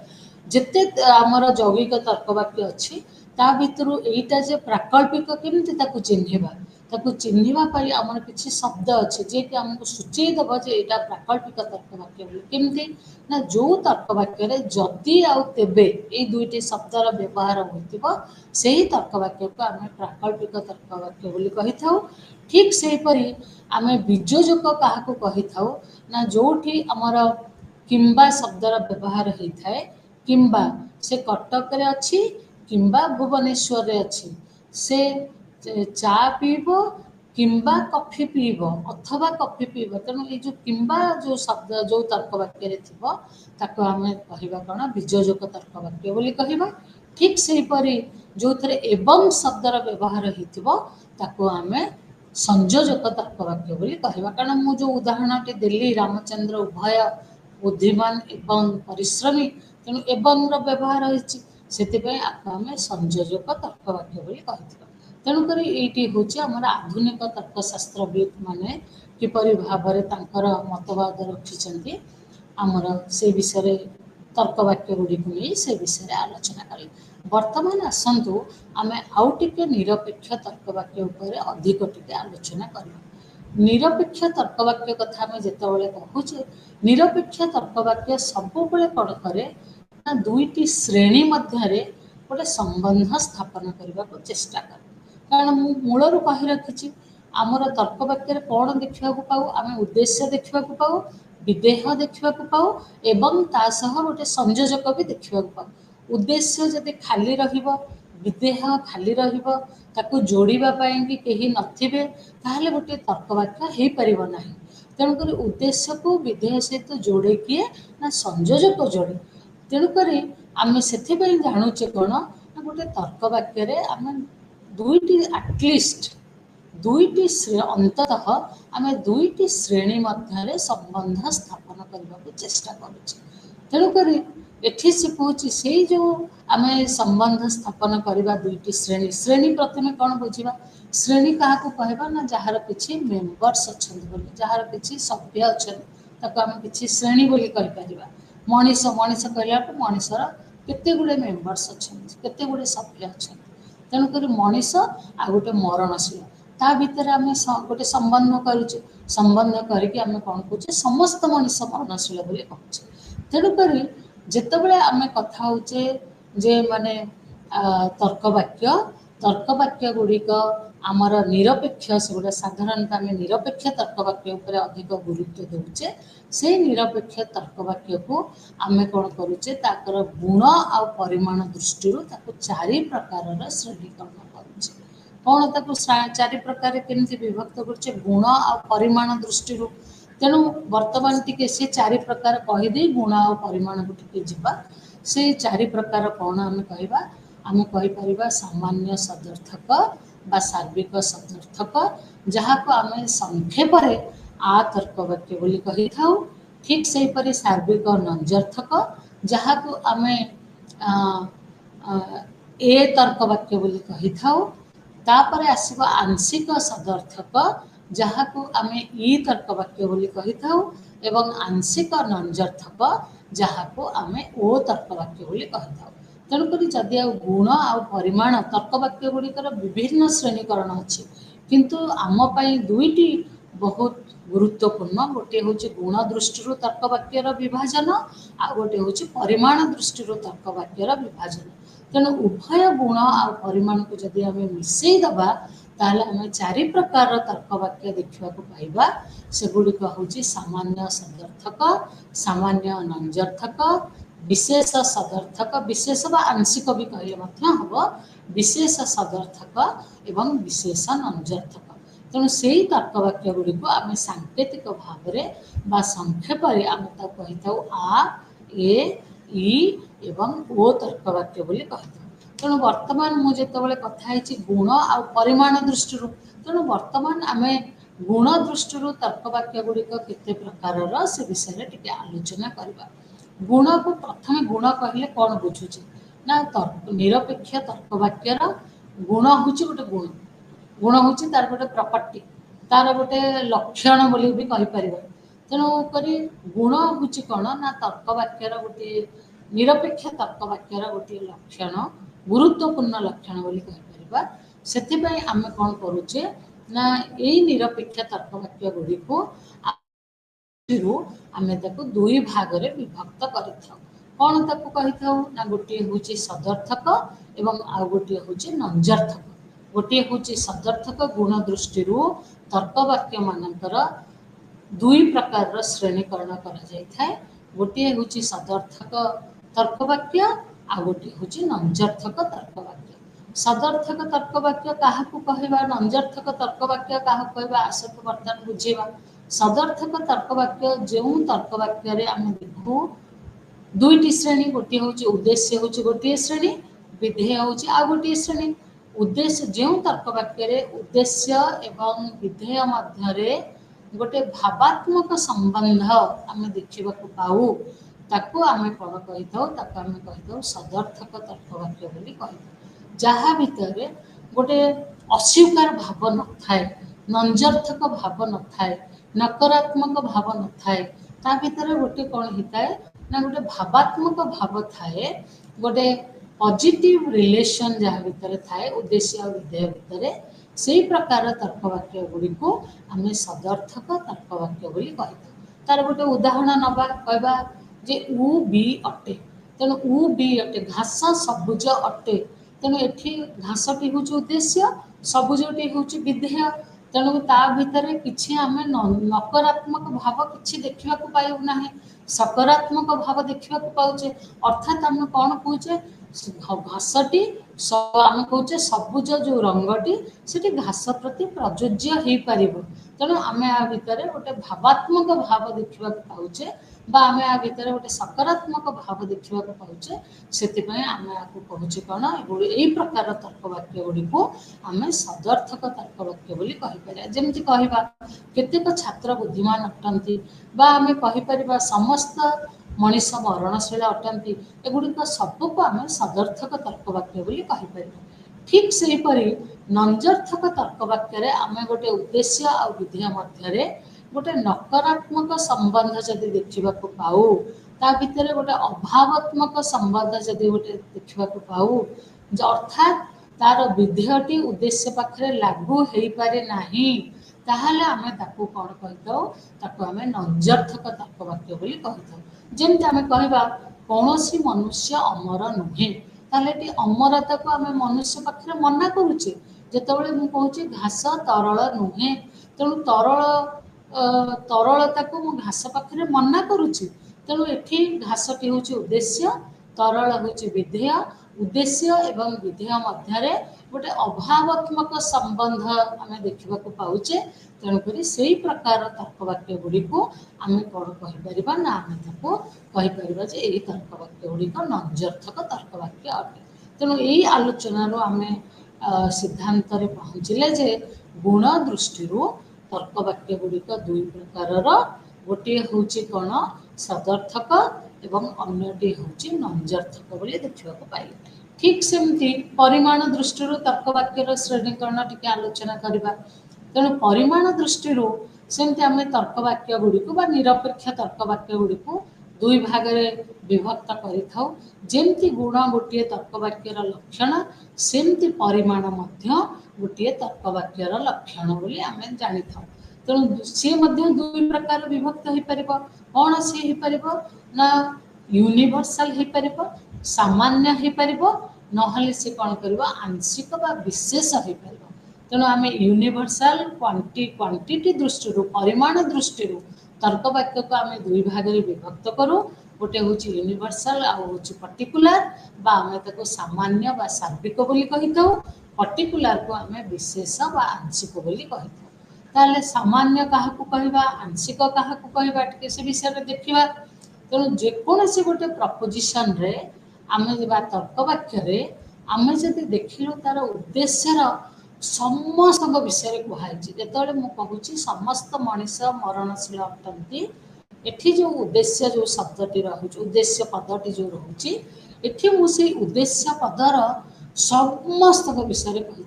जिते आमर यौगिक तर्क वाक्य अच्छी ता भितर एटा जे प्राकल्पिक केमती चिन्हवा आमर किसी शब्द अच्छे जी कि आमको सूचीदेव जे यहाँ प्राकल्पिक तर्क वाक्य केमती ना जो तर्क वाक्य जदि आउ तेबे ये दुईटी शब्दर व्यवहार हो तर्क वाक्य को आम प्राकल्पिक तर्क वाक्य बोली कही था ठीक से परी आम बीजयोजक क्या कही था ना जोठी आमर किंबा शब्दर व्यवहार होता है किंबा से कटक रे अच्छी किंबा भुवनेश्वर रे अच्छी से चा पीब किंबा कॉफी पीब अथवा कॉफी पीब तेणु ये जो किंबा जो शब्द जो तर्क वाक्य ताको आम कहवा कौन बीजयोजक तर्क वाक्य बोली कहवा ठीक से परी जो थे एवं शब्दर व्यवहार हो आम संयोजक तर्क वाक्य बोली कहवा कारण मु जो उदाहरण देली रामचंद्र उभय बुद्धिमान एवं परिश्रमी तेणु एवं व्यवहार होती आम संयोजक तर्क वाक्य बोली कही तेणुक ये हूँ आम आधुनिक तर्कशास्त्रविद माने किपरि भाव मतवाद रखिंट आमर से विषय तर्क वाक्य गुड़िक नहीं से विषय आलोचना करें वर्तमान आसतु आम आउ टिके निरपेक्ष तर्क वाक्य उपर अधिक टिके आलोचना करवा निरपेक्ष तर्क वाक्य कथा आम जितेबाला कहूचे निरपेक्ष तर्क वाक्य सबुबले कौन करे ना दुईटी श्रेणी मध्य गोटे संबंध स्थापन करने को चेष्टा करे कारण मु मूलरू कही रखी आमर तर्क वाक्य कौन देखा पाऊ आम उद्देश्य देखा पाऊ विदेह देखा पाऊ एवं ता सह गोटे संयोजक भी देखा पाऊ उद्देश्य जदि खाली विदेह खाली जोड़ापी कहीं नथिबे ताहले गोटे तर्क वाक्य हो पार ना तेणुक उद्देश्य को विदेह सहित जोड़े किए ना संयोजक जोड़े तेणुक आम से जानूचे कौन ना गोटे तर्क वाक्य आम दुईटी आटलिस्ट दुईटी अंततः आम दुईटी श्रेणी मध्य संबंध स्थापन करने को चेष्टा करुचे तेणुक एठी से कहूँ से जो आम संबंध स्थापन करवा दुईटी श्रेणी श्रेणी प्रथम कौन बुझा श्रेणी क्या कहवा ना जार किसी मेम्बर्स अच्छा जार किसी सभ्य अच्छा आम किसी श्रेणी बोली कहीपर मनीष मनीष कहला मनीषर केते गुड़े मेम्बर्स अच्छा केते गुड़े सभ्य अच्छा तेणुक मनीष आ गोटे मरणशील ତା ଭିତରେ ଆମେ ଗୋଟେ ସମ୍ବନ୍ଧ କରୁଛେ, ସମ୍ବନ୍ଧ କରିକି ଆମେ କ'ଣ କହୁଛେ, ସମସ୍ତ ମଣିଷ ମରଣଶୀଳ ବୋଲି କହୁଛେ। ତେଣୁକରି ଯେତେବେଳେ ଆମେ କଥା ହେଉଛେ ଯେ ମାନେ ତର୍କ ବାକ୍ୟ ଗୁଡ଼ିକ ଆମର ନିରପେକ୍ଷ, ସେଗୁଡ଼ା ସାଧାରଣତଃ ଆମେ ନିରପେକ୍ଷ ତର୍କ ବାକ୍ୟ ଉପରେ ଅଧିକ ଗୁରୁତ୍ୱ ଦେଉଛେ। ସେଇ ନିରପେକ୍ଷ ତର୍କ ବାକ୍ୟକୁ ଆମେ କ'ଣ କରୁଛେ, ତାଙ୍କର ଗୁଣ ଆଉ ପରିମାଣ ଦୃଷ୍ଟିରୁ ତାକୁ 4 ପ୍ରକାରର ଶ୍ରେଣୀକରଣ କରୁଛେ। କ'ଣ ତାକୁ 4 ପ୍ରକାର କେମିତି ବିଭକ୍ତ କରୁଛେ? ଗୁଣ ଆଉ ପରିମାଣ ଦୃଷ୍ଟିରୁ। ତେଣୁ ବର୍ତ୍ତମାନ ଟିକେ ସେ 4 ପ୍ରକାର କହିଦେଇ ଗୁଣ ଆଉ ପରିମାଣକୁ ଟିକେ ଯିବା। ସେଇ 4 ପ୍ରକାର କ'ଣ ଆମେ କହିବା? ଆମେ କହିପାରିବା ସାମାନ୍ୟ ସଦର୍ଥକ ବା ସାର୍ବିକ ସଦର୍ଥକ, ଯାହାକୁ ଆମେ ସଂକ୍ଷେପରେ ତର୍କ ବାକ୍ୟ ବୋଲି କହିଥାଉ। ଠିକ୍ ସେହିପରି ସାର୍ବିକ ନଞ୍ଜର୍ଥକ, ଯାହାକୁ ଆମେ ତର୍କ ବାକ୍ୟ ବୋଲି କହିଥାଉ। ତାପରେ ଆସିବ ଆଂଶିକ ସଦର୍ଥକ, ଯାହାକୁ ଆମେ ତର୍କ ବାକ୍ୟ ବୋଲି କହିଥାଉ, ଏବଂ ଆଂଶିକ ନଞ୍ଜର୍ଥକ, ଯାହାକୁ ଆମେ ତର୍କ ବାକ୍ୟ ବୋଲି କହିଥାଉ। ତେଣୁକରି ଯଦି ଆଉ ଗୁଣ ଆଉ ପରିମାଣ ତର୍କ ବାକ୍ୟ ଗୁଡ଼ିକର ବିଭିନ୍ନ ଶ୍ରେଣୀକରଣ ଅଛି, କିନ୍ତୁ ଆମ ପାଇଁ 2ଟି ବହୁତ ଗୁରୁତ୍ୱପୂର୍ଣ୍ଣ। ଗୋଟିଏ ହେଉଛି ଗୁଣ ଦୃଷ୍ଟିରୁ ତର୍କ ବାକ୍ୟର ବିଭାଜନ, ଆଉ ଗୋଟିଏ ହେଉଛି ପରିମାଣ ଦୃଷ୍ଟିରୁ ତର୍କ ବାକ୍ୟର ବିଭାଜନ। ତେଣୁ ଉଭୟ ଗୁଣ ଆଉ ପରିମାଣକୁ ଯଦି ଆମେ ମିଶେଇ ଦେବା, ତାହେଲେ ଆମେ 4 ପ୍ରକାରର ତର୍କ ବାକ୍ୟ ଦେଖିବାକୁ ପାଇବା। ସେଗୁଡ଼ିକ ହେଉଛି ସାମାନ୍ୟ ସଦର୍ଥକ, ସାମାନ୍ୟ ନଞ୍ଜର୍ଥକ, ବିଶେଷ ସଦର୍ଥକ, ବିଶେଷ ବା ଆଂଶିକ ବି କହିଲେ ମଧ୍ୟ ହେବ, ବିଶେଷ ସଦର୍ଥକ ଏବଂ ବିଶେଷ ନଞ୍ଜର୍ଥକ। ତେଣୁ ସେଇ ତର୍କ ବାକ୍ୟ ଗୁଡ଼ିକୁ ଆମେ ସାଙ୍କେତିକ ଭାବରେ ବା ସଂକ୍ଷେପରେ ଆମେ ତାକୁ କହିଥାଉ ଏ, ଇ ଏବଂ ଓ ତର୍କ ବାକ୍ୟ ବୋଲି କହିଥାଉ। ତେଣୁ ବର୍ତ୍ତମାନ ମୁଁ ଯେତେବେଳେ କଥା ହେଇଛି ଗୁଣ ଆଉ ପରିମାଣ ଦୃଷ୍ଟିରୁ, ତେଣୁ ବର୍ତ୍ତମାନ ଆମେ ଗୁଣ ଦୃଷ୍ଟିରୁ ତର୍କ ବାକ୍ୟ ଗୁଡ଼ିକ କେତେ ପ୍ରକାରର ସେ ବିଷୟରେ ଟିକେ ଆଲୋଚନା କରିବା। ଗୁଣକୁ ପ୍ରଥମେ ଗୁଣ କହିଲେ କ'ଣ ବୁଝୁଛେ ନା, ନିରପେକ୍ଷ ତର୍କ ବାକ୍ୟର ଗୁଣ ହେଉଛି ଗୋଟେ ଗୁଣ। ଗୁଣ ହେଉଛି ତାର ଗୋଟେ ପ୍ରପର୍ଟି, ତାର ଗୋଟେ ଲକ୍ଷଣ ବୋଲି ବି କହିପାରିବା। ତେଣୁ କରି ଗୁଣ ହେଉଛି କ'ଣ ନା, ତର୍କ ବାକ୍ୟର ଗୋଟିଏ ନିରପେକ୍ଷ ତର୍କ ବାକ୍ୟର ଗୋଟିଏ ଲକ୍ଷଣ, ଗୁରୁତ୍ୱପୂର୍ଣ୍ଣ ଲକ୍ଷଣ ବୋଲି କହିପାରିବା। ସେଥିପାଇଁ ଆମେ କ'ଣ କରୁଛେ ନା, ଏଇ ନିରପେକ୍ଷ ତର୍କ ବାକ୍ୟ ଗୁଡ଼ିକୁ ଆମେ ତାକୁ 2 ଭାଗରେ ବିଭକ୍ତ କରିଥାଉ। କ'ଣ ତାକୁ କହିଥାଉ ନା, ଗୋଟିଏ ହେଉଛି ସଦର୍ଥକ ଏବଂ ଆଉ ଗୋଟିଏ ହେଉଛି ନଞ୍ଜର୍ଥକ। ଗୋଟିଏ ହେଉଛି ସଦର୍ଥକ, ଗୁଣ ଦୃଷ୍ଟିରୁ ତର୍କ ବାକ୍ୟ ମାନଙ୍କର 2 ପ୍ରକାରର ଶ୍ରେଣୀକରଣ କରାଯାଇଥାଏ। ଗୋଟିଏ ହେଉଛି ସଦର୍ଥକ ତର୍କ ବାକ୍ୟ, ଆଉ ଗୋଟିଏ ହେଉଛି ନଞ୍ଜର୍ଥକ ତର୍କ ବାକ୍ୟ। ସଦର୍ଥକ ତର୍କ ବାକ୍ୟ କାହାକୁ କହିବା, ନଞ୍ଜର୍ଥକ ତର୍କ ବାକ୍ୟ କାହାକୁ କହିବା, ଆସନ୍ତୁ ବର୍ତ୍ତମାନ ବୁଝିବା। ସଦର୍ଥକ ତର୍କ ବାକ୍ୟ ଯେଉଁ ତର୍କ ବାକ୍ୟରେ ଆମେ ଦେଖୁ 2ଟି ଶ୍ରେଣୀ, ଗୋଟିଏ ହେଉଛି ଉଦ୍ଦେଶ୍ୟ ହେଉଛି ଗୋଟିଏ ଶ୍ରେଣୀ, ବିଧେୟ ହେଉଛି ଆଉ ଗୋଟିଏ ଶ୍ରେଣୀ। ଉଦ୍ଦେଶ୍ୟ, ଯେଉଁ ତର୍କ ବାକ୍ୟରେ ଉଦ୍ଦେଶ୍ୟ ଏବଂ ବିଧେୟ ମଧ୍ୟରେ ଗୋଟେ ଭାବାତ୍ମକ ସମ୍ବନ୍ଧ ଆମେ ଦେଖିବାକୁ ପାଉ, ତାକୁ ଆମେ କ'ଣ କହିଥାଉ, ତାକୁ ଆମେ କହିଥାଉ ସଦର୍ଥକ ତର୍କ ବାକ୍ୟ ବୋଲି କହିଥାଉ। ଯାହା ଭିତରେ ଗୋଟେ ଅସ୍ୱୀକାର ଭାବ ନଥାଏ, ନଞ୍ଜର୍ଥକ ଭାବ ନଥାଏ, ନକାରାତ୍ମକ ଭାବ ନଥାଏ, ତା ଭିତରେ ଗୋଟେ କ'ଣ ହେଇଥାଏ ନା, ଗୋଟେ ଭାବାତ୍ମକ ଭାବ ଥାଏ, ଗୋଟେ ପଜିଟିଭ ରିଲେସନ୍ ଯାହା ଭିତରେ ଥାଏ ଉଦ୍ଦେଶ୍ୟ ଆଉ ବିଧେୟ ଭିତରେ, ସେଇ ପ୍ରକାର ତର୍କ ବାକ୍ୟ ଗୁଡ଼ିକୁ ଆମେ ସଦର୍ଥକ ତର୍କ ବାକ୍ୟ ବୋଲି କହିଥାଉ। ତାର ଗୋଟେ ଉଦାହରଣ ନେବା, କହିବା ଯେ ଉ ବି ଅଟେ। ତେଣୁ ଉ ବି ଅଟେ, ଘାସ ସବୁଜ ଅଟେ। ତେଣୁ ଏଠି ଘାସଟି ହେଉଛି ଉଦ୍ଦେଶ୍ୟ, ସବୁଜଟି ହେଉଛି ବିଧେୟ। ତେଣୁ ତା ଭିତରେ କିଛି ଆମେ ନକାରାତ୍ମକ ଭାବ କିଛି ଦେଖିବାକୁ ପାଇବୁ ନାହିଁ, ସକାରାତ୍ମକ ଭାବ ଦେଖିବାକୁ ପାଉଛେ। ଅର୍ଥାତ୍ ଆମେ କ'ଣ କହୁଛେ, ଘାସଟି ଆମେ କହୁଛେ ସବୁଜ ଯେଉଁ ରଙ୍ଗଟି ସେଠି ଘାସ ପ୍ରତି ପ୍ରଯୁଜ୍ୟ ହେଇପାରିବ। ତେଣୁ ଆମେ ଆ ଭିତରେ ଗୋଟେ ଭାବାତ୍ମକ ଭାବ ଦେଖିବାକୁ ପାଉଛେ, ବା ଆମେ ଆ ଭିତରେ ଗୋଟେ ସକାରାତ୍ମକ ଭାବ ଦେଖିବାକୁ ପାଉଛେ। ସେଥିପାଇଁ ଆମେ ଆକୁ କହୁଛେ କ'ଣ, ଏଇ ପ୍ରକାର ତର୍କ ବାକ୍ୟ ଗୁଡ଼ିକୁ ଆମେ ସଦର୍ଥକ ତର୍କ ବାକ୍ୟ ବୋଲି କହିପାରିବା। ଯେମିତି କହିବା କେତେକ ଛାତ୍ର ବୁଦ୍ଧିମାନ ଅଟନ୍ତି, ବା ଆମେ କହିପାରିବା ସମସ୍ତ ମଣିଷ ମରଣଶୀଳ ଅଟନ୍ତି। ଏଗୁଡ଼ିକ ସବୁକୁ ଆମେ ସଦର୍ଥକ ତର୍କ ବାକ୍ୟ ବୋଲି କହିପାରିବା। ଠିକ୍ ସେହିପରି ନଞ୍ଜର୍ଥକ ତର୍କ ବାକ୍ୟରେ ଆମେ ଗୋଟେ ଉଦ୍ଦେଶ୍ୟ ଆଉ ବିଧେୟ ମଧ୍ୟରେ ଗୋଟେ ନକାରାତ୍ମକ ସମ୍ବନ୍ଧ ଯଦି ଦେଖିବାକୁ ପାଉ, ତା ଭିତରେ ଗୋଟେ ଅଭାବାତ୍ମକ ସମ୍ବନ୍ଧ ଯଦି ଗୋଟେ ଦେଖିବାକୁ ପାଉ, ଅର୍ଥାତ୍ तार विधेयटी उद्देश्य पाखे लागू हो पारे नाही ताहले आमे ताकू कौन कहिथाउ ताकू आमे नंजर्थक तर्कवाक्य बोली कहिथाउ। जेमति आमे कहबा कौनसी मनुष्य अमर नुहे ताहले टी अमरता को आमे मनुष्य पाखे मना करूचे जेतेबेले मु कहूची घास तरल नुहे तेणु तरलता को मु घास पाखे मना करूची तेणु एठी घासटी होची उद्देश्य तरल होची विधेय उद्देश्य एवं विधेय मध्य गोटे अभावात्मक संबंध आम देखा पाचे तेणुकरी से प्रकार तर्कवाक्य गुड़ी को आम कौन कहीपर ना आम कहीपर यही तर्कवाक्य गुड़िक नंजर्थक तर्कवाक्य अटे। तेणु यही आलोचनार आम सिद्धांत पहुँचले जे गुण दृष्टि तर्कवाक्य गुड़िक दुई प्रकार गोटे हूँ कौन सदर्थक एवं अन्यटी हूँ नंजर्थक बोली देखा पाइले। ठीक सेमती परिमाण दृष्टि तर्कवाक्यर श्रेणीकरण टी आलोचना करवा तेणु परिमाण दृष्टि सेमती आम तर्कवाक्य गुड़ी को निरपेक्ष तर्कवाक्य गुड़ी को दुई भाग विभक्त करमती गुण गोटे तर्कवाक्यर लक्षण सेमती परिमाण गोटे तर्कवाक्यर लक्षण बोली आम जानी था। तेणु सी दुई प्रकार विभक्त हो पार कौन सी हो पार ना यूनिवर्सल हो पार सामान्य हो पार नहले से कौन कर आंशिक बा विशेष हो पार। तेणु आम यूनिवर्सल क्वांटिटी दृष्टि परिमाण दृष्टि तर्कवाक्य को आम दुई भाग विभक्त करूँ गोटे हूँ यूनिवर्सल आउ पर्टिकुलर बा आम ताको सामान्य बा सार्विक बोली कही था पर्टिकुलर को आम विशेष बा आंशिक बोली कही था। ताले सामान्य क्या कहवा आंशिक क्या कहवा टे से विषय में देखा। तेणु जेकोसी गोटे प्रपोजिशन रे आम तर्कवाक्य आम जब देखिलु तार उद्देश्यर समस्त विषय कहुई जिते मुझे समस्त मनीष मरणशील अटंती एठी जो उद्देश्य जो शब्दटी रोचे उद्देश्य पदटी जो रोचे एठी मुझे उद्देश्य पदर समस्त विषय कही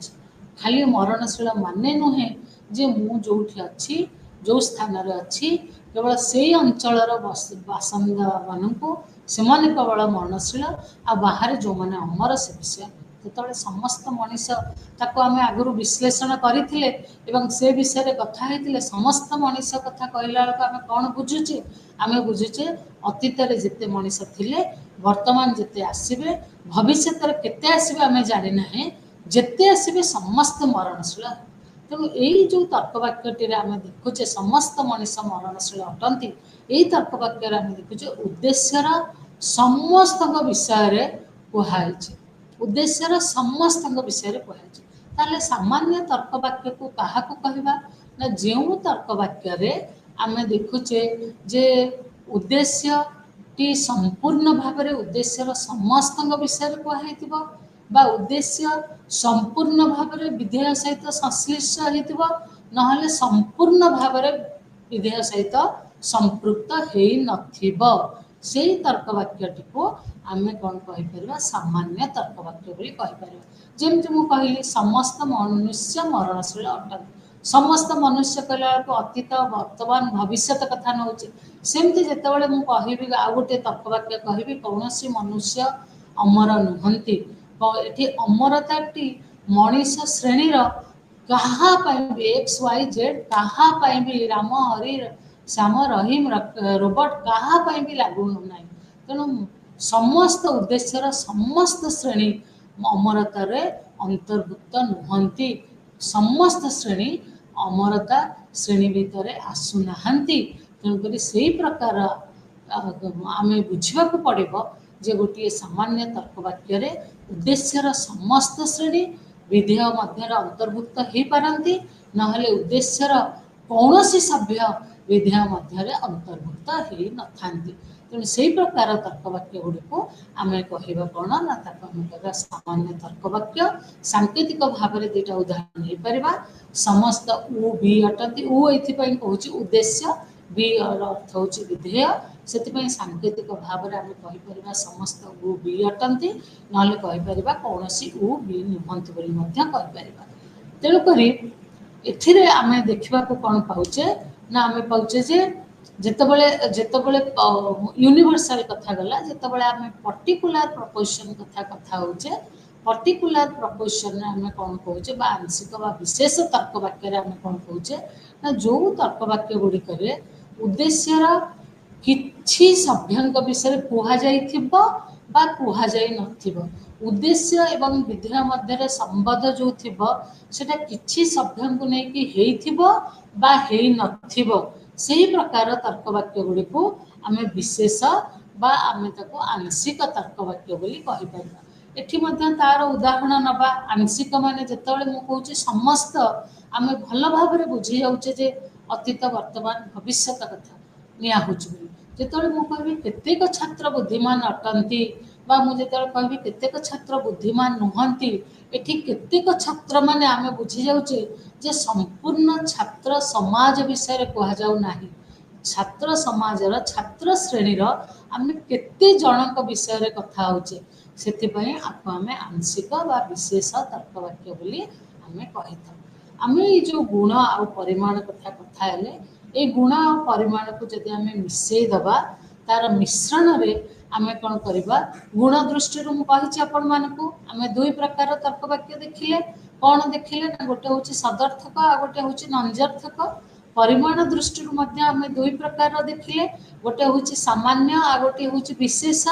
खाली मरणशील माने नुहे जे मु जो अच्छी जो स्थान अच्छी केवल से अंचल बासिंदा मानू से केवल मरणशील आ बाहर जो मैंने अमर से विषय जो समस्त मनीष ताको आम आगु विश्लेषण करते से विषय कथा होते समस्त मनीष कथा कहला आम कौन बुझुचे आम बुझुचे अतीत जिते मनीष थिले वर्तमान जिते आसबे भविष्य केते आसबे आम जानी ना जिते आसबे समस्त मरणशील। तेणु यही जो तर्कवाक्य आम देखुचे समस्त मनीष मरणशील अटंती यही तर्कवाक्य आम देखुचे उद्देश्यर समस्त विषय कहुई उद्देश्यर समस्त विषय कहुई। ताले सामान्य तर्कवाक्य को क्या कहवा ना जो तर्कवाक्य आम देखुचे जे उद्देश्य टी संपूर्ण भाव उद्देश्यर समस्त विषय कहुई बा उद्देश्य संपूर्ण भाव विधेय सहित संश्लिष्ट होता नहले संपूर्ण भाव विधेय सहित संपृक्त हो से तर्कवाक्यटी को आम कौन कहीपर सामान्य तर्कवाक्य बोली कहीपर। जमती मुझे कहली समस्त मनुष्य मरणशील अटंती समस्त मनुष्य कहला अतीत वर्तमान भविष्य कथा नौचे सेमती जितेबाला मुझे कहि आ गोटे तर्कवाक्य कहि कौन सी मनुष्य अमर नुहंती ये अमरताटी मनीष श्रेणीर क्या एक्स वाई जेड क्या भी राम हरि श्याम रहीम रोबोट क्या भी लागू ना तेणु समस्त उद्देश्यर समस्त श्रेणी अमरतार अंतर्भुक्त नुहंती समस्त श्रेणी अमरता श्रेणी भितर आसुना तेणुक से प्रकार आम बुझा पड़ो जे गोटे सामान्य तर्कवाक्य उद्देश्यर समस्त श्रेणी विधेय मध्य अंतर्भुक्त हो पारती नहले उद्देश्यर कौन सी सभ्य विधेय मध्य अंतर्भुक्त हो न था। तेणु से प्रकार तर्कवाक्य गुड़ी को आम कह कौन ना कह सामान्य तर्कवाक्य सांकेतिक भाव में दुईटा उदाहरण हो पार समस्त उ बी अटंती उ ये कहूँ उद्देश्य बी अर्थ हूँ विधेय से सांकेतिक भाव में आम कहीपर समस्त उ बी अटंती ना कहीपर कौन सी उ बी नुहंती कहीपर। तेणुक एथिरे आम देखा कौन पाचे ना आम पाचे जे जितेबले यूनिवर्सल कथा गला जितेबले आम पर्टिकुलर प्रपोजिशन कथा होचे पर्टिकुलर प्रपोजिशन आम कौन कहे आंशिक बा विशेष तर्क वाक्य आम कौन कहे ना जो तर्क वाक्य गुड़िक उद्देश्यर किछि सभ्यंक विषय कहुଯାଇथिबो बा कहुଯାଇ नथिबो उद्देश्य एवं विधेय मध्य संबंध जो थिबो सेटा किछि सभ्यंक नै कि हेइथिबो बा हेइ नथिबो सेही प्रकार तर्क वाक्य गुड़ी को आमे विशेष बा आमे ताको आंशिक तर्क वाक्य बोली कहि परबा। एठी मध्य तार उदाहरण नबा आंशिक माने जेतेबेले मु कहूची समस्त आमे भल भाबरे बुझी जाउचे जे अतीत वर्तमान भविष्यत कथा निया होची जेतेबेले मु कहबी केतेक छात्र बुद्धिमान अटंती बा मु जेतेबेले कहबी केतेक छात्र बुद्धिमान नुहंती एठी केतेक छात्र माने आमे बुझी जाउचे जे संपूर्ण छात्र समाज विषय कह जाउ नाही छात्र समाजर छात्र श्रेणीर आमे केते जनक विषय कथा होचे सेतिपय आपको आमे आंशिक बा विशेष तर्क वाक्य बोली आमे कहिथा। आमे ए जो गुण आ परिमाण कथा कथा हेले ए गुण आ परिमाण को जदि आमे मिसई दबा तार मिश्रण रे आमे कोन करबा गुण दृष्टि रु मु कहिछि आपण मानकू आमे दुई प्रकार तर्क वाक्य देखिले कोन देखिले ना गोटे होछि सदर्थक आ गोटे होछि नंजर्थक परिमाण दृष्टि रु मध्य आमे दुई प्रकार देखिले गोटे होछि सामान्य आ गोटे होछि विशेष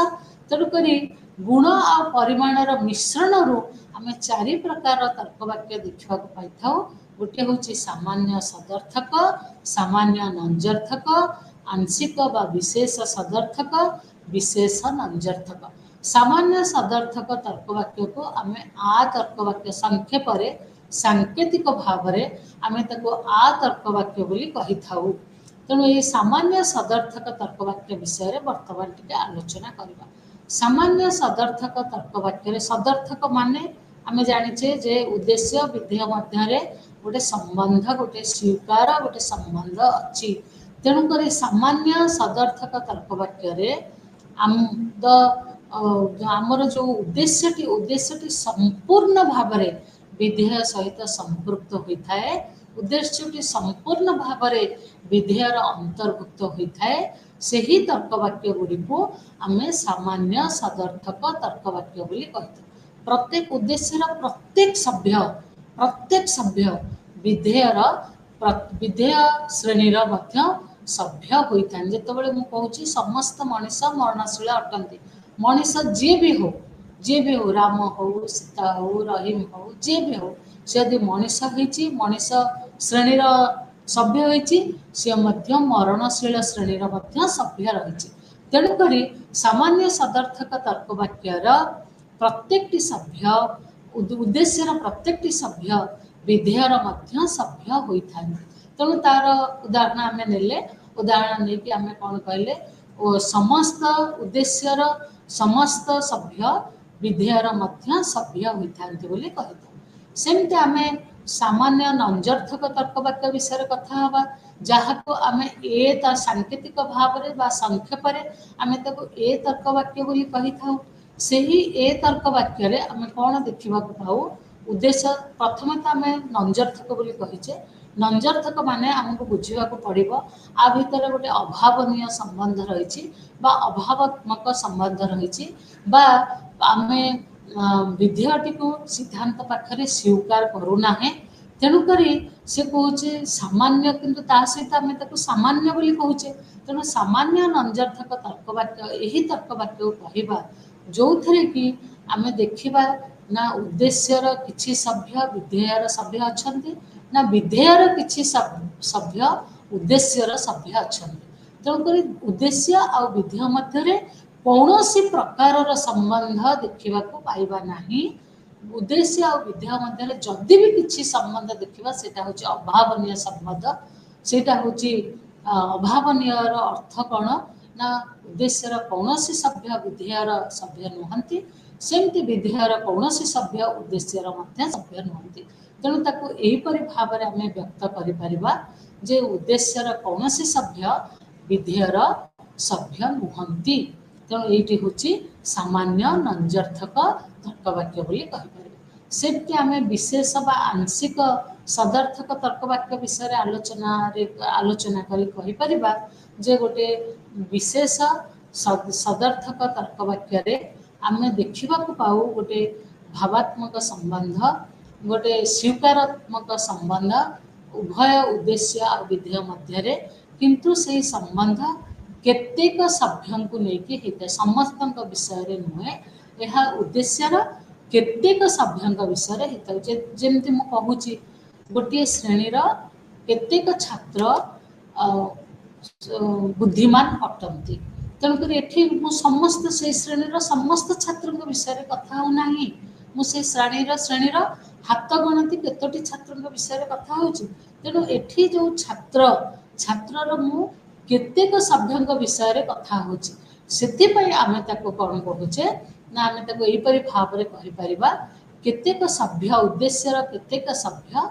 तेणु करी गुण आ परिमाणर मिश्रण रु आमे चारि प्रकार तर्क वाक्य देखा पाई थाउ गोटे होछि सामान्य सदर्थक सामान्य नंजर्थक आंशिक बा विशेष सदर्थक विशेष नंजर्थक सामान्य सदर्थक तर्क वाक्य को आमे आ तर्क वाक्य संक्षेप रे सांकेतिक भाव रे आमे ताको आ तर्क वाक्य बोली कहि थाउ। तेणु ये सामान्य सदर्थक तर्क वाक्य विषय रे वर्तमान टिके आलोचना करबा। सामान्य सदर्थक तर्क वाक्य सदर्थक माने आमे जानिछे जे उद्देश्य विधेय मध्य रे गोटे संबंध गोटे स्वीकार गोटे संबंध अछि तेणु करी सामान्य सदर्थक तर्क वाक्य रे आमर जो उद्देश्यटी संपूर्ण भाव रे विधेय सहित संपृक्त होता है उद्देश्यटी संपूर्ण भाव रे विधेयर अंतर्भुक्त होता है सेही तर्क वाक्य गुड़ी को आमे सामान्य सदर्थक तर्क वाक्य बोली कहते प्रत्येक उद्देश्यर प्रत्येक सभ्य विधेयर विधेय श्रेणीर मध्य सभ्य होता है जेतेबेले मु कहूची समस्त मनीष मरणशील अटंती मनीष जे भी हो राम हो सीता हो रहीम हो जे भी हो से यदि मनीष होइची मनीष श्रेणीर सभ्य होइची से मध्य मरणशील श्रेणीर मध्य सभ्य रहिची तेणु करी सामान्य सदर्थक तर्क वाक्यर प्रत्येकटी सभ्य उद्देश्यर प्रत्येकटी सभ्य विधेयर मध्य सभ्य होता है। तेणु तार उदाहरण आम नेले उदाहरण नहीं कि आम कौन कहले समस्त उद्देश्यर समस्त सभ्य विधेयर मध्य सभ्य होता है सेमती आम सामान्य नंजर्थक तर्क वाक्य विषय कथा हवा जहाँ को आम ए सांकेतिक भाव में संक्षेप आम ए तर्क वाक्य बोली कही था सही ए तर्क वाक्य आम कौन देखा पाऊ उद्देश्य प्रथम तो आम नंजर्थक बोली कहीचे नंजर्थक माने आमको बुझा पड़ो आ भितर गोटे अभावनीय संबंध रही अभावात्मक संबंध रही आम विधेयटी को सिद्धांत पाखे स्वीकार करूना तेणुक से कहे सामान्य किंतु ता सहित आम सामान्य बोली कहूचे तेणु सामान्य नंजर्थक तर्क वाक्य यही तर्क वाक्य कहवा जो थे कि आम देखा ना उद्देश्यर किछि सभ्य विधेयर सभ्य अच्छी ना विधेयर किछि सभ्य उद्देश्यर सभ्य अच्छा तेणुक उद्देश्य आ विधेय मध्य कौन प्रकार संबंध देखा पाइबा नहीं उद्देश्य आ विधेय मध्य जदि भी किछि संबंध देखा सेटा होछि अभावनीय संबंध सेटा होछि अभावनीय अर्थ कौन ना उद्देश्यर कौन सभ्य विधेयर सभ्य नुहंती सेमती विधेयर कौन सभ्य उद्देश्यर मध्य सभ्य नुहंती तेणु ताकू एहीपरि भाव में आम व्यक्त करिपरिबा जे उद्देश्यर कौन सभ्य विधेयर सभ्य नुहंती तेणु ये हूँ सामान्य नंजर्थक तर्क वाक्य बोली कहिपर सेमती आम विशेष बा आंशिक सदर्थक तर्क वाक्य विषय आलोचना करिपरिबा जे गोटे विशेष सदर्थक तर्क वाक्य आम देखा पाऊ गोटे भावात्मक संबंध गोटे स्वीकारात्मक संबंध उभय उद्देश्य और विधेय मध्य किंतु से संबंध केतेक सभ्य को लेकिन होता है समस्त विषय नुहे यह उद्देश्यर केतेक सभ्य विषय होता है जमती मुझे गोटे श्रेणीर केतेक छात्र बुद्धिमान अटंती तेणुक ये समस्त से श्रेणीर समस्त छात्र विषय कथा होना मुझे श्रेणीर हाथ गणती केतोटी छात्र विषय कथा हो तेणु एठी जो छात्र छात्र मु केतेक सभ्य विषय कथा हो आम कौन कहुचे ना आम यहीपरि भाव में कहीपर केतेक सभ्य उद्देश्यर केतेक सभ्य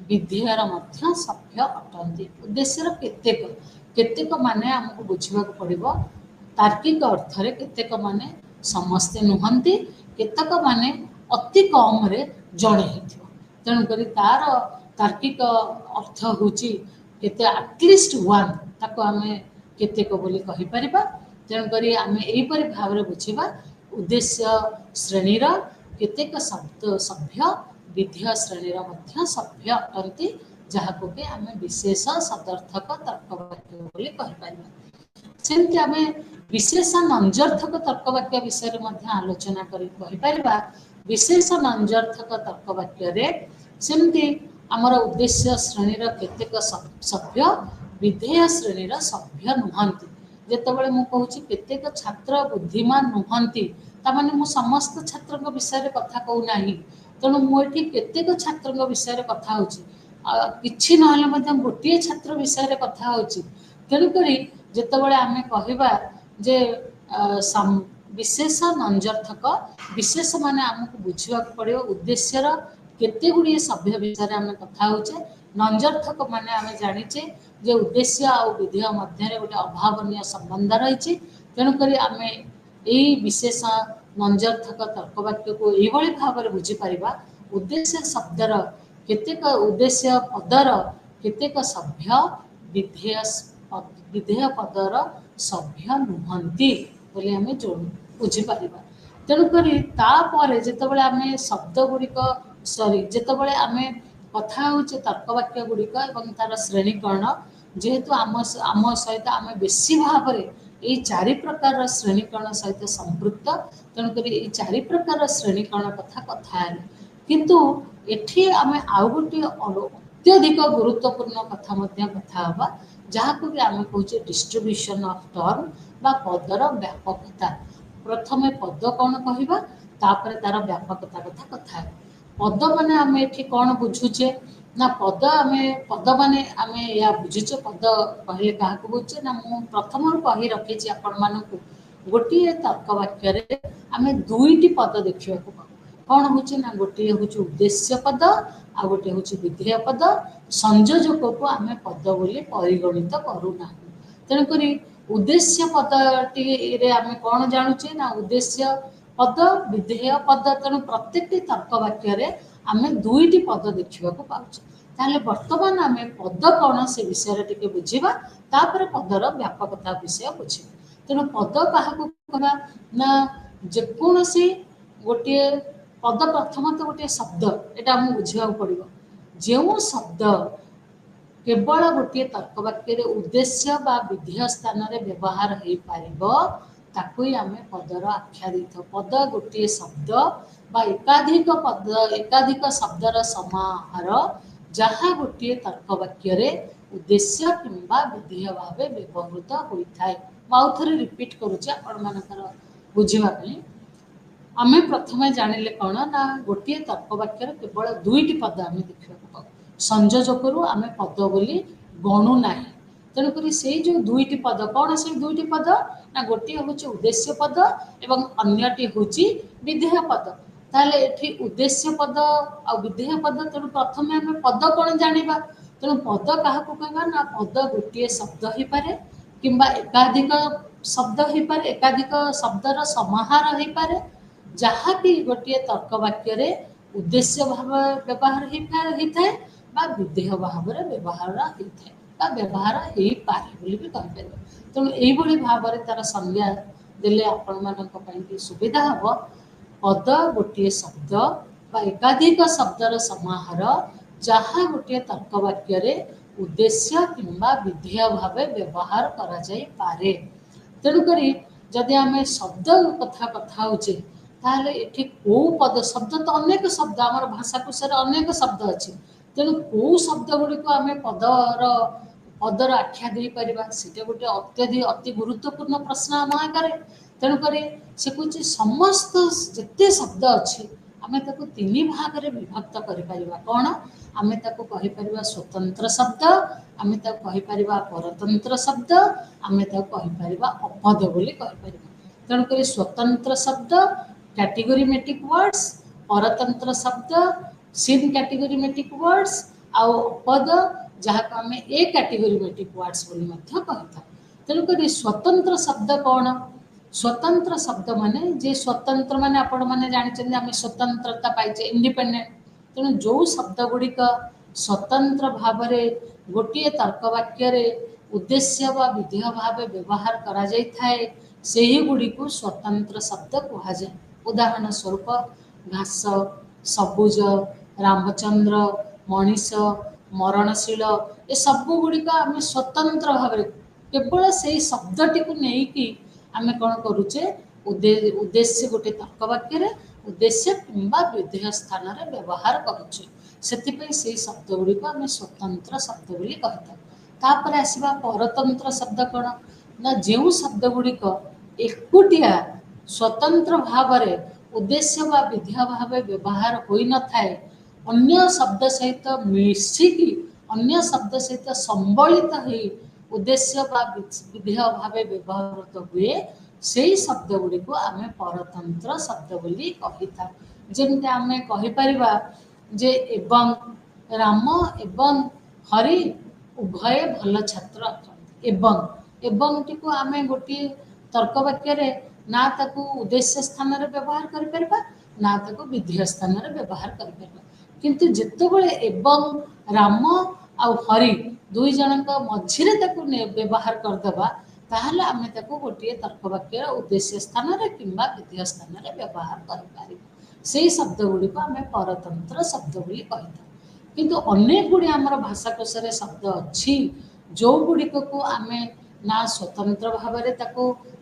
विधेयर मध्य सभ्य अटंती उद्देश्यर केतेक केतेक माने आमको बुझा पड़ो तार्किक अर्थ रे केतेक माने समस्ते नुहंती केतेक माने अति कम रे जड़े तेणुक तार तार्किक अर्थ हूँ केते एटलिस्ट वन ताको आम केतेक बोली कहीपर तेणुक आम यहीपरि भाव में बुझा उद्देश्य श्रेणीर केतेक शब्द सभ्य विधेय श्रेणीर मध्य सभ्य अटंती जहाँ को कि आम विशेष सदर्थक तर्कवाक्य बोली कहीपर सेमती आम विशेष नंजर्थक तर्कवाक्य विषय में आलोचना कहीपर विशेष नंजर्थक तर्कवाक्य सेमती आमर उद्देश्य श्रेणीर केतेक सभ्य विधेय श्रेणीर सभ्य नुहंती जितेबाला मुझे कहूँ केतेक छात्र बुद्धिमान नुहंती तामाने मु समस्त छात्र विषय कथा कहूना तेणु मुझे केतेक छात्र विषय कथा हो कि गोटे छात्र विषय कथा हो तेणुक जितेबाला आम कहवा जे विशेष नंजर्थक विशेष माने आमको बुझा पड़ो उद्देश्यर केते गुड़िए सभ्य विषय आम कथा होचे नंजर्थक माने आम जानीचे जे उद्देश्य और विधेय मध्य गोटे अभावनीय संबंध रही तेणुक आम यही विशेष नंजर्थक तर्कवाक्य को यही भाव में बुझीपर उद्देश्य शब्दर केतेक उद्देश्य पदर केतेक सभ्य विधेय विधेय पदर सभ्य नुहंती बोली आम बुझीपर तेणुक जितेबाला आम शब्द गुड़िक सॉरी जितेबाला आम कथा होचे तर्कवाक्य गुड़िक तार श्रेणीकरण जेहेतु आम सहित आम बेसी भाव में यही चारि प्रकार श्रेणीकरण सहित संपृक्त तेणुक ये चारि प्रकार श्रेणीकरण कथा किंतु एठी आम आउ गोटे अत्यधिक गुरुत्वपूर्ण कथा जहाँ को भी आम कहे डिस्ट्रीब्यूशन ऑफ टर्म बा पदर व्यापकता प्रथमे पद कौन कहवा तापर तार व्यापकता कथा पद माने आम ये कौन बुझुचे ना पद माने आम या बुझुचे पद कहले क्या बुझे ना मु प्रथम कही रखी आपण मानक गोटे तर्कवाक्य आम दुईटी पद देखा कौन हूँ ना गोटे हूँ उद्देश्य पद आ गोटे हूँ विधेय पद संयोजक को आम पद बोली परिगणित करूना तेणुक उद्देश्य पदटी आम कौन जानुचे ना उद्देश्य पद विधेय पद तेणु प्रत्येक तर्कवाक्य आम दुईटी पद देखा पाचे ताहले वर्तमान आम पद कौन से विषय टी बुझा तापर पदर व्यापकता विषय बुझा तेणु पद क्या कहवा ना जेकोसी गोटे पद प्रथम तो गोटे शब्द यहाँ आमको बुझा पड़ो जो शब्द केवल गोटे तर्कवाक्य उद्देश्य बा विधेय स्थान में व्यवहार हो पार आम पदर आख्या दे पद गोटे शब्द बा एकाधिक पद एकाधिक शब्दर समाहार जहाँ गोटे तर्कवाक्य उद्देश्य किंबा विधेय भाव व्यवहृत होता है आउ थे रिपीट करुचे आपंकर बुझापी आम प्रथम जानिले कौन ना गोटे तर्कवाक्य केवल दुईटी पद आम देखा पाऊ संयोजक आम पद बोली गणु ना तेणुक से जो दुईटी पद कौन से दुईटी पद ना गोटे हूँ उद्देश्य पद एवं अन्यटी हूँ विधेय पद ताहले एठी उद्देश्य पद आ विधेय पद तेणु प्रथम आम पद कौन जाना तेणु पद क्या कहवा ना पद गोटे शब्द हो पारे किंबा एकाधिक शब्द हो पारे एकाधिक शब्दर समाहार हो पारे जहाँकि गोटे तर्कवाक्य उद्देश्य भाव व्यवहार होता है बा विधेय भाव व्यवहार होता है व्यवहार हो पारे भी कहीपर तेणु यही भाव में तार संज्ञा देले आपण मानक सुविधा हम पद गोटे शब्द बा एकाधिक शब्दर समाहार जहाँ गोटे तर्क वाक्य उद्देश्य किंबा विधेय भाव व्यवहार करा जाई पारे। तेणुकरी जदि आम शब्द कथा कथा होचे ताहले एठी को पद शब्द तो अनेक शब्द आमर भाषाकोश अनेक शब्द अच्छे तेणु कौ शब्द गुड़ी को आम पदर आख्या दे पारिबा सेटा गोटे अत्यधिक अति गुरुत्वपूर्ण प्रश्न आम आगे। तेणुकर से कहे समस्त जिते शब्द अच्छी आम ताको तीन भाग में विभक्त कर कौन आम ताको कहीपर स्वतंत्र शब्द आम ताको कहीपर परतंत्र शब्द आम ताको कहीपर अपद बोली कहीपर। तेणुक स्वतंत्र शब्द कैटेगोरीमेटिक वर्ड्स परतंत्र शब्द सिन कैटेगोरीमेटिक वर्ड्स आउ अपद जहाँ को आम ए कैटेगोरीमेटिक वर्ड्स बोली कही। तेणुक स्वतंत्र शब्द कौन स्वतंत्र शब्द माने जे स्वतंत्र माने आपण माने जानिछन आम स्वतंत्रता पाइचे इंडिपेंडेंट। तेणु जो शब्द गुड़िक स्वतंत्र भाव गोटे तर्क वाक्य उद्देश्य व विधेय भाव व्यवहार करा जाय थाए सेही गुड़ी को स्वतंत्र शब्द कहा जाए। उदाहरण स्वरूप घास सबुज रामचंद्र मनीष मरणशील ए सब गुड़िक आम स्वतंत्र भाव केवल से शब्दटी को लेकिन आम कौन करुचे उद्देश्य गोटे तर्क वाक्य उद्देश्य किंबा विधेय स्थान में व्यवहार करुचे से शब्द गुड़िक आम स्वतंत्र शब्द बोली कही। तापर आसवा परतंत्र शब्द कौन ना जो शब्द गुड़िक एकुटिया स्वतंत्र भाव उद्देश्य व विधेय भाव व्यवहार होई न थाए अन्य शब्द सहित मिशिकी अन्य शब्द सहित संबलित हो उद्देश्य व विधेय भाव व्यवहार हुए से शब्द गुड़ी को आम परतंत्र शब्द बोली कही था। जमती आम कहीपर जे एवं राम एवं हरि उभय भल छात्र एवं टी को आम गोटे तर्क वाक्य ना ताकू उद्देश्य स्थान में व्यवहार कर ना ताकू विधेय स्थान में व्यवहार कर किंतु जितेबाला एवं राम आ हरि दुई जन मझे व्यवहार करदे ताहले आम ताकू गोटे तर्क वाक्य उद्देश्य स्थान में किंबा विधेय स्थान में व्यवहार कर से शब्द गुड़ी को आम परतंत्र शब्द बोली कही था। किंतु अनेक गुड़ी आमर भाषाकोश शब्द अच्छी जो गुड़िक को आम ना स्वतंत्र भाव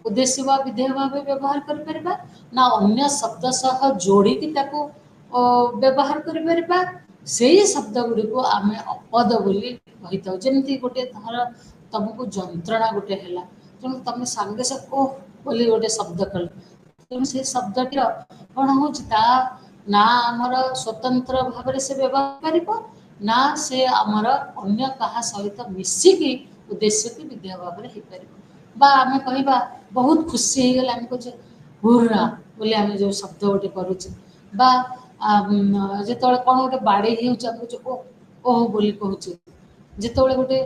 उद्देश्य व विधेय भाव व्यवहार कर ना अन्य शब्द सह जोड़ी व्यवहार कर शब्द गुड़ी को आम अपद बोली कही था। जमती गोटे धर तुमको जंत्रणा गोटे है तेणु तुम सांगे से ओह बोली गोटे शब्द कल तेणु से शब्दटी कौन हो ना आमर स्वतंत्र भाव से व्यवहार कर ना से आमर अन्य कहा सहित मिसिकी उद्देश्य की विधेय भाव में हो आम कह बहुत खुशी हो गला आम कहे हुर्रा बोली आम जो शब्द गोटे करुचे जो कौन गोटे बाड़े हो ओह बोली कहूँ जिते गोटे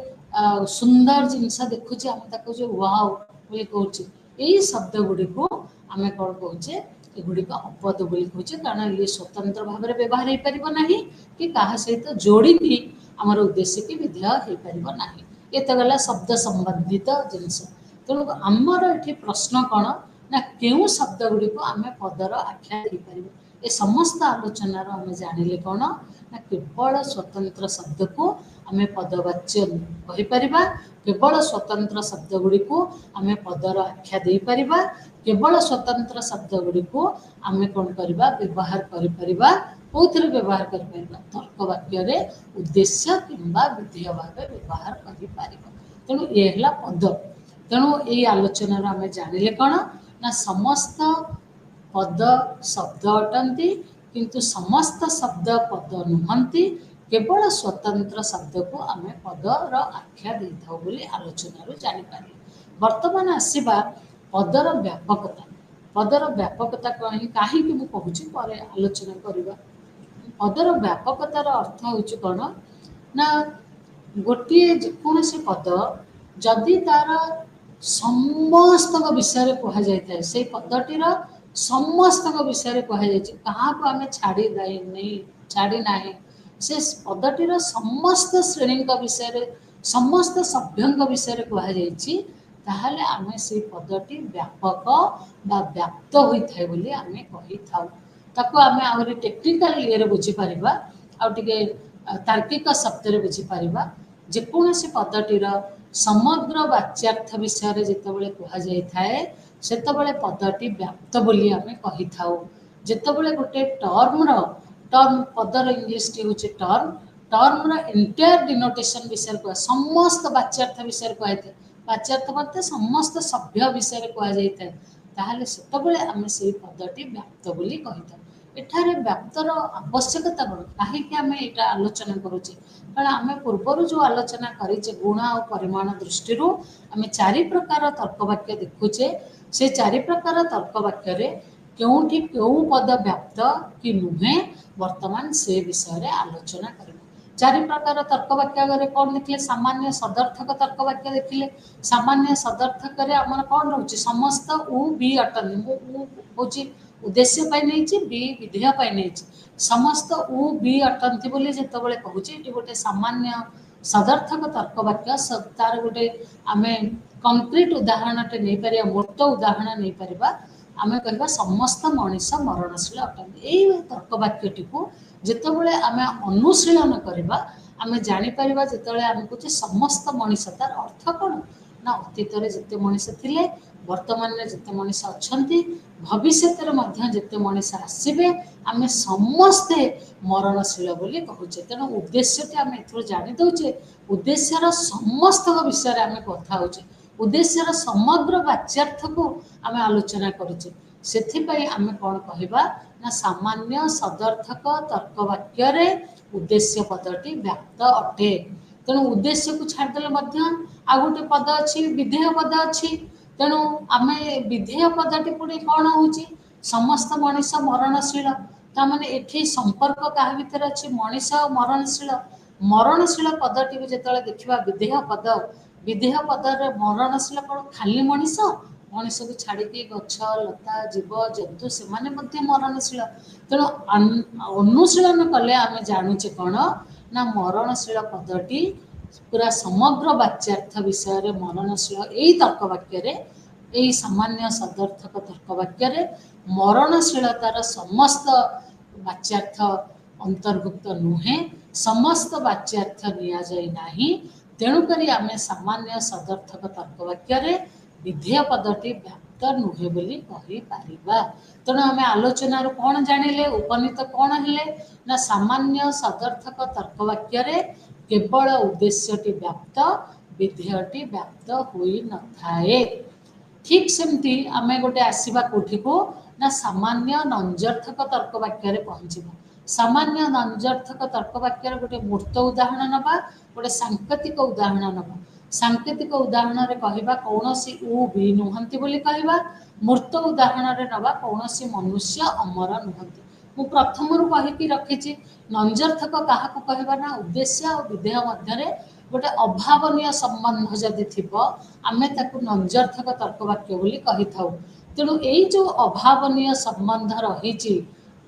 सुंदर जिनस देखुचे आम जो वाओ बोली कहूँ यही शब्द गुड़ी को आम कौन कहे एगुड़िक अपद बोली कहे कारण ये स्वतंत्र भाव में व्यवहार हो पार ना कि क्या सहित जोड़ी आमर उद्देश्य की विधेय हो पार ना ये तो गला शब्द संबंधित जिनस। तेणु आमर ये प्रश्न कौन ना क्यों शब्द गुड़ी को आम पदर आख्या दे पार ये समस्त आलोचनार आम जानिले कौन ना केवल स्वतंत्र शब्द को आम पदवाच्य कहीपर केवल स्वतंत्र शब्द गुड़ी को आम पदर आख्या दे पार केवल स्वतंत्र शब्द गुड़ी को आम कौन करवा व्यवहार करिपरिबा कौन व्यवहार कर तर्क वाक्य उद्देश्य किंबा विधेय भाव व्यवहार कर। तेणु ये है पद। तेणु ये आलोचनार आम जानिले कौन ना समस्त पद शब्द अटंती किंतु समस्त शब्द पद नुहंती केवल स्वतंत्र शब्द को आम पदर आख्या दे था बोली आलोचना जापर। बर्तमान आसवा पदर व्यापकता कहीं मुझे पर आलोचना करवा। पदर व्यापकतार अर्थ हूँ कौन ना गोटे जेकोसी पद जदि तार समस्त विषय कहुए से पदटीर समस्त विषय कहुई क्या आम छाड़ी ना से पदटीर समस्त श्रेणी विषय समस्त सभ्यों विषय कहुई आम से पदटी व्यापक बा व्याप्त होता है बोली आम कही था। ताको आमे आहुरी टेक्निकल ये बुझी पारिबा आ टिके तार्किक शब्द रे बुझी पारिबा जेकोसी पदटीर समग्र वाच्यार्थ विषय जितेबाला कहुई थाए सेतबेले पदटी व्याप्त बोली आमे कहि थाउ जितेबाला गोटे टर्म पदर इंग्लीश टी होची टर्म एंटायर डिनोटेशन विषय कह समस्त वाच्यार्थ विषय कही वाच्यार्थ मतलब समस्त सभ्य विषय कहुई ताहले सेतबेले आमे सेही पदटी व्याप्त बोली कहि थाउ एठारे व्याप्तर आवश्यकता कौन कहीं आम यहाँ आलोचना करुचे कारण आम पूर्वर जो आलोचना करें गुण और परिमाण दृष्टि आम चारि प्रकार तर्कवाक्य देखुचे से चारि प्रकार तर्कवाक्य क्योंठी क्यों पद व्याप्त कि नुहे वर्तमान से विषय रे आलोचना कर चारि प्रकार तर्कवाक्य कौन देखिले सामान्य सदर्थक तर्कवाक्य देखिले सामान्य सदर्थक आम कौन रोचे समस्त उ बी अटनी हूँ उद्देश्य नहीं बी विधेय नहीं समस्त उ बी अटंती बोली जितेबाला कहूँ गोटे सामान्य सदर्थक तर्कवाक्य तार गोटे आम कंक्रीट उदाहरण नहीं पार मूर्त उदाहरण नहीं पार आम कह समस्त मनीष मरणशील अटंती यही तर्कवाक्यटी को जितेबाला आम अनुशीलन करवा आम जापर जिते आम कहे समस्त मनीष तार अर्थ कौन ना अतीत जिते मनीष थिले वर्तमान जिते मनीष अच्छा भविष्य जिते मनीष आसवे आम समस्ते मरणशील बोली कहूचे तेणु उद्देश्य आम जादे उद्देश्यर समस्त विषय आम कथा होचे उद्देश्यर समग्र वाच्यार्थ को आम आलोचना करुचे से आम कौन कहवा ना सामान्य सदर्थक तर्कवाक्य उद्देश्य पदटी व्याप्त अटे तेणु उद्देश्य को छाड़देले आ गोटे पद अच्छी विधेय पद अच्छी तेणु आम विधेय पदटी पुणी कौन हो समस्त मनीष मरणशील ताने एठी संपर्क क्या भीतर अच्छी मनीष मरणशील पदटी को जो देखा विधेय पदर मरणशील कौन खाली मनीष मनीष को छाड़ी गछ लता जीव जंतु से मरणशील तेणु अनुशीलन कले आम जानुचे कौन ना मरणशील पदटी पूरा समग्र वाच्यार्थ विषय मरणशील यही तर्कवाक्य यही सामान्य सदर्थक तर्कवाक्य मरणशीलतार समस्त वाच्यार्थ अंतर्भुक्त नुहे समस्त वाच्यार्थ नि तेणुक आम सामान्य सदर्थक तर्कवाक्य विधेय पदटी व्याप्त नुहे बोली कहि पारिबा तेणु आम आलोचना कौन जानिले उपनीत कौन हेले ना सामान्य सदर्थक तर्कवाक्य केवल उद्देश्यटी व्याप्त विधेयटी व्याप्त होई न थाए ठीक सेमती आम गोटे आसवा कौटी को ना सामान्य नंजर्थक तर्कवाक्य पहुँचवा सामान्य नंजर्थक तर्कवाक्य गोटे मूर्त उदाहरण नवा गोटे सांकेतिक उदाहरण नवा सांकेतिक उदाहरण कहवा कौन उ भी नुहति बोली कहवा मूर्त उदाहरण नवा कौन मनुष्य अमर नुहति मु प्रथम कहीकि रखी नंजर्थक क्या कहवा ना उद्देश्य और विधेय मध्य गोटे अभावनीय संबंध जदि थी आम नंजर्थक तर्कवाक्य बोली कही था तेणु यही जो अभावनीय संबंध रही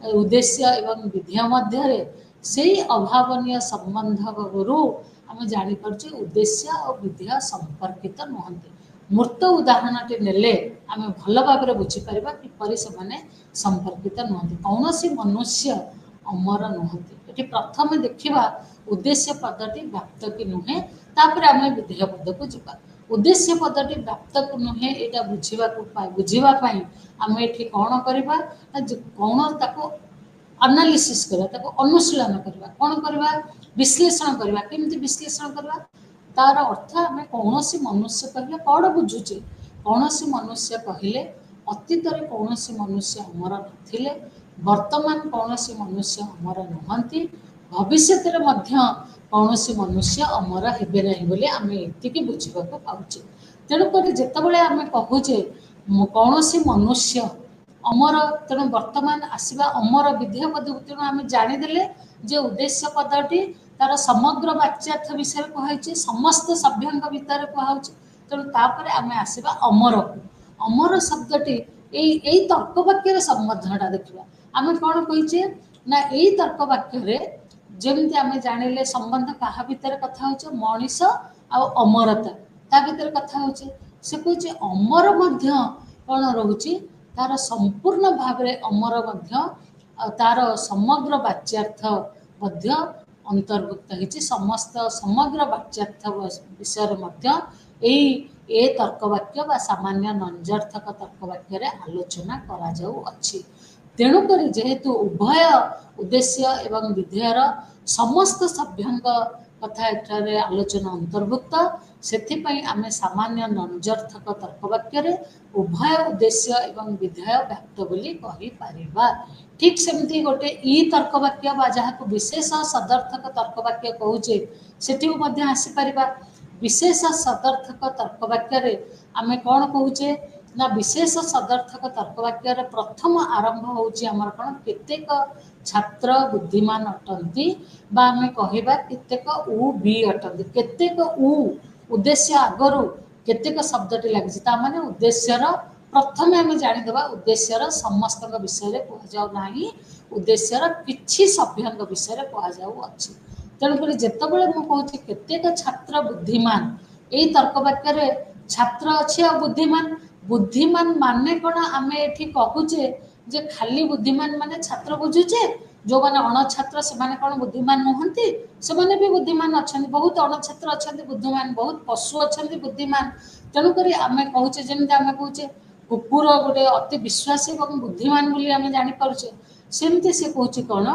उद्देश्य एवं विधेय मध्य से अभावनीय संबंध आम जापर उद्देश्य और विधेय संपर्कित नुहति मूर्त उदाहरण नेले आम भल भाव बुझीपर किपर से संपर्कित नुहति कौन मनुष्य अमर नुहति ये प्रथम देखा उद्देश्य पदटी व्याप्त कि नुहे तापर आम विधेय पद को जा उद्देश्य पदटी व्याप्त को नुहे यहाँ बुझापी आम ये कौन करवा कौन ताको एनालिसिस करवा अनुशीलन करवा कौन करवा विश्लेषण करवा केमती विश्लेषण करवा तार अर्थ आम कौन मनुष्य कहले कौन बुझुचे कौन मनुष्य कहले अतीत कौन मनुष्य अमर नथिले वर्तमान कौन मनुष्य अमर नुहति भविष्य कौन मनुष्य अमर हेबे नहीं बोली आम ये बुझा पाचे तेणुक जितेबाला आम कहूचे कौन मनुष्य अमर तेणु वर्तमान आसवा अमर विधेय पद तेणु आम जानीदे जे उद्देश्य पदटी तार समग्र वाच्यार्थ विषय कहुई समस्त सभ्य भितर कहुई तेणु तापर आम आसवा अमर को अमर शब्दटी यही तर्कवाक्य संबंधटा देखा आम कौन कहीचे ना यही तर्कवाक्य जमी आम जानिले संबंध क्या भितर कथा हो मनीष आ अमरता ता भीतर कथा हो कहे अमर कौन रोचे तार संपूर्ण भाव अमर तार समग्र वाच्यार्थ मध्य अंतर्भुक्त होती समस्त समग्र वाच्यार्थ विषय मध्य ए तर्कवाक्य बा सामान्य नंजर्थक तर्कवाक्य आलोचना करा जाऊ अछि। तेणुक जेहेतु उभय उद्देश्य एवं विधेयर समस्त सभ्यंक कथा एठारे आलोचना अंतर्भुक्त सेथिपई आमे सामान्य नंजर्थक तर्कवाक्य उभय उद्देश्य एवं विधेय व्याप्त बोली कहि परिबा। ठीक सेमती गोटे ई तर्कवाक्य बा जहाको विशेष सदर्थक तर्कवाक्य कहूचे सेठी मध्य आसी परिबा। विशेष सदर्थक तर्कवाक्य आमे कौन कहूचे ना विशेष सदर्थक तर्कवाक्य प्रथम आरंभ होउची हमर कोन केतेक छात्र बुद्धिमान अटंती बा आमे कहिबा केतेक उ बी अटंती केतेक उ उद्देश्य आगरु केतेक शब्दटी लागिଛି ता माने उद्देश्यर प्रथम आमे जानि देबा उद्देश्यर समस्त विषय को जाऊ नाही उद्देश्यर किछि सभ्यंग विषय को जाऊ अछि। तेणुकर जेतेबेले मु कहूची केतेक छात्र बुद्धिमान एई तर्कवाक्य छात्र अछि आ बुद्धिमान बुद्धिमान माने कोन आमे एठी कहूचे जे खाली बुद्धिमान माने छात्र बुझुचे जो माने अण छात्र से माने कोन बुद्धिमान नहंती से माने भी बुद्धिमान अछंती बहुत अण छात्र अछंती बुद्धिमान बहुत पशु अछंती बुद्धिमान। तेणुकर आमे कहूचे जेमते आमे कहूचे कुकुर गोटे अति विश्वासी और बुद्धिमान बोली आमे जानि पारुचे सेमती से कहूची कोन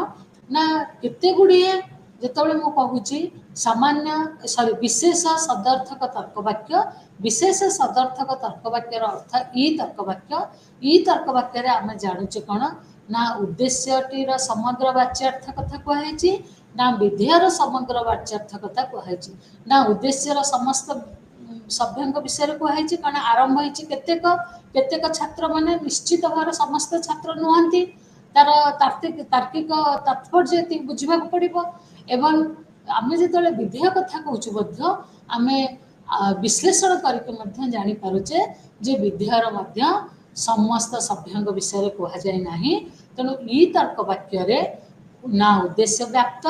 ना केते गुडिये जेतेबेले मु कहूची सामान्य सॉरी विशेष सदर्थक तर्कवाक्य विशेष सदर्थक तर्कवाक्यर अर्थ ई तर्कवाक्य आमे जानुचे कोन ना उद्देश्यटीर समग्र वाच्यार्थ कथा कहैछि ना विधेयर समग्र वाच्यार्थ कथा कहैछि ना उद्देश्यर समस्त सभ्यंक विषय कहैछि कारण आरंभ होइछि केतेक केतेक छात्र माने निश्चित भाव समस्त छात्र नुहंती तार तार्किक तात्पर्य बुझा पड़ो एवं आमे जेतेबेले विधेय कथा कहूछु मध्य आमे विश्लेषण करके जानी पारुचे जे विधेयर मध्य समस्त सभ्यंग विषय कह जाए नाही। तेणु ई तर्कवाक्य ना उद्देश्य व्याप्त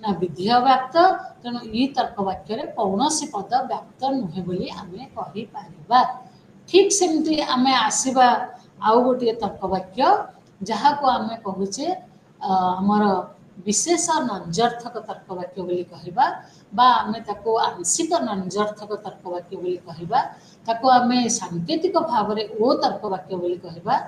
ना विधेय व्याप्त तेणु ई तर्कवाक्य कौनसी पद व्याप्त नुहे बोली आमे कहि पारिबा। ठीक सेमती आमे आसीबा आउ गोटे तर्कवाक्य जहाँ को आमे कहूचे हमर विशेष नंजर्थक तर्कवाक्य बोली कहिबा बा आमे ताको आंशिक नंजर्थक तर्कवाक्य बोली कहिबा ताको आमे सांकेतिक भाव रे ओ तर्कवाक्य बोली कहिबा।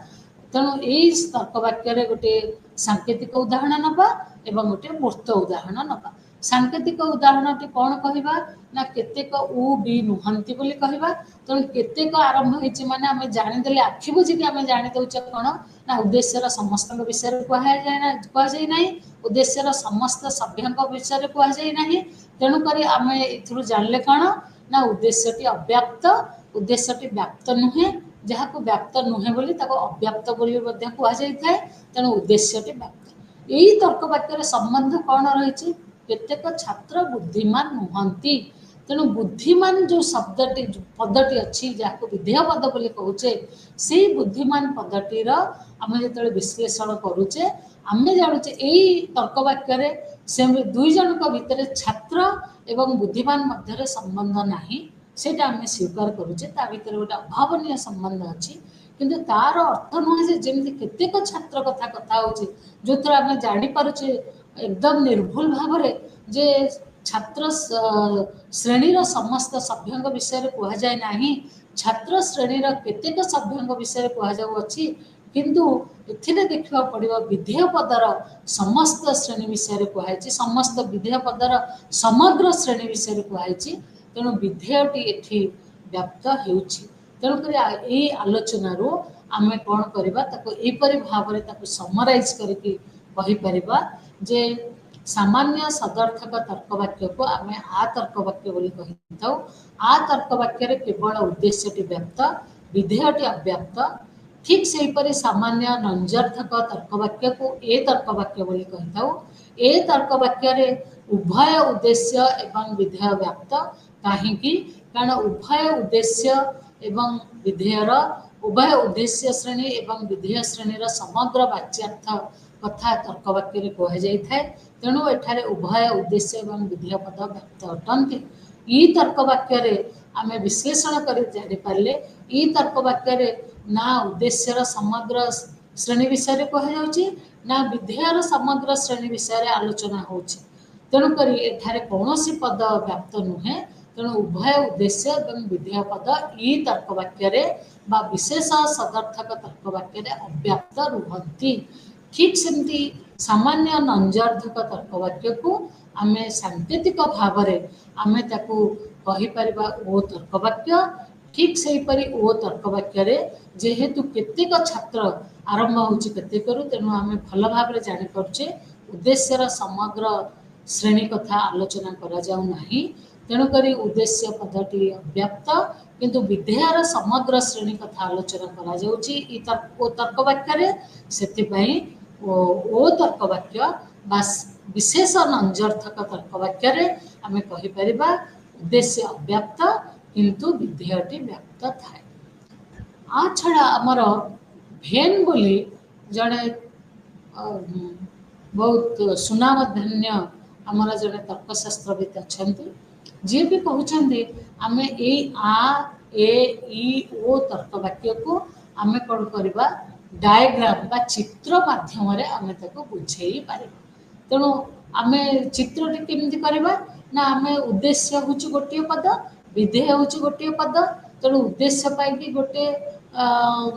तेणु एई तर्कवाक्य गोटे सांकेतिक उदाहरण नबा एवं गोटे मूर्त उदाहरण नबा। सांकेतिक उदाहरण कौन कहिबा ना केतेक उ बी नुहंती बोली कहिबा। तेणु केतेक आरंभ होइछि माने आमे जानि देले आखि बुझी आमे जानि दउचे कोन ना उद्देश्यर समस्त विषय कह जाय नाही उद्देश्यर समस्त सभ्यंक विषय कह जाय नाही। तेणु करी आमे इथरु जानले कोन ना उद्देश्यटी अव्याप्त उद्देश्यटी व्याप्त नुहे जहाँ को व्याप्त नुहे बोली ताको अव्याप्त बोली मध्य कह जाय थाए। तेणु उद्देश्यटी व्याप्त एई तर्कवाक्य संबंध कौन रही केतेक छात्र बुद्धिमान नुहंती। तेणु बुद्धिमान जो शब्दटी पदटी अच्छी जहाँ विधेय पद बोली कहूचे से बुद्धिमान पदटीर आमे जेतेबेले विश्लेषण करूचे आमे जानुचे एई तर्कवाक्य से दुई जनक भितर छात्र एवं बुद्धिमान मध्य संबंध नाही सेटा आमे स्वीकार करूचे ता भितर गोटे अभावनीय संबंध अच्छी किंतु तार अर्थ नुहे जेमती केतेक छात्र कथा कथा होचे जो थर आमे जानि पारुचे एकदम निर्भुल भाव जे छात्र श्रेणीर समस्त सभ्यंग विषय कह जाए नाही छात्र श्रेणीर केतेक सभ्यंग विषय कह जाऊ अछि किंतु एथिरे देखा पड़ो विधेय पदर समस्त श्रेणी विषय कहुई समस्त विधेय पदर समग्र श्रेणी विषय कहुई। तेणु विधेयटी एठी व्याप्त होउछि। तेणुक यही आलोचन आमे कौन करबा ताको एपरि भाव रे ताको समराइज करके कहि परिबा जे सामान्य सदर्थक तर्कवाक्य को आमे आ तर्कवाक्य बोली कहिथाउ। आ तर्कवाक्य रे केवल उद्देश्यटी व्याप्त विधेयटी अव्याप्त। ठीक से परि सामान्य नंजर्थक तर्कवाक्य को ए तर्कवाक्य बोली कहिथाउ। ए तर्कवाक्य रे उभय उद्देश्य एवं विधेय व्याप्त काहेकि कारण उभय उद्देश्य एवं विधेयर उभय उद्देश्य श्रेणी एवं विधेय श्रेणीर समग्र वाच्यार्थ कथा तर्कवाक्य कह जाए। तेणु एठारे उभय उद्देश्य एवं विधेय पद व्याप्त अटंती। ई तर्कवाक्य आमे विश्लेषण कर जानि पारले ई तर्कवाक्य ना उद्देश्यर समग्र श्रेणी विषय कह जाउची ना विधेयर समग्र श्रेणी विषय आलोचना होछि। तेणुकरी एठारे कौनसी पद व्याप्त नुहे। तेणु उभय उद्देश्य और विधेय पद ई तर्कवाक्य बा विशेष सदर्थक तर्कवाक्य अव्याप्त रुहंती। ठीक सेमती सामान्य नंजर्धक तर्कवाक्य को आमे सांकेतिक भाव आमे ताकू कहि परिबा ओ तर्कवाक्य। ठीक से परी ओ तर्कवाक्य जेहेतु केतेक छात्र आरंभ होछि केतेकरू, तेणु आमे भल भाव जानि परछे उद्देश्यर समग्र श्रेणी कथा आलोचना करा जाऊ नाही। तेणुकरी उद्देश्य पदटी अव्याप्त किंतु विधेयर समग्र श्रेणी कथा आलोचना करा जाउछि ई तर्कवाक्य। सेतिपई ओ तर्कवाक्य बा विशेष नंजर्थक तर्कवाक्य आमे कहि परिबा उद्देश्य अव्याप्त किंतु विधेयटी व्याप्त थाए। आ छड़ा आमर भेन बोली जड़े बहुत सुनामधन्य आमर जड़े तर्कशास्त्रविद अच्छा जी भी कहते आम ए ई ओ तर्कवाक्य को आम कौन करवा डायग्राम बा चित्र माध्यम आम बुझे पार। तेणु आम चित्रटी केमती करवा ना आम उद्देश्य हूँ गोटे पद, विधेय हूँ गोटे पद। तेणु उद्देश्य पाई गोटे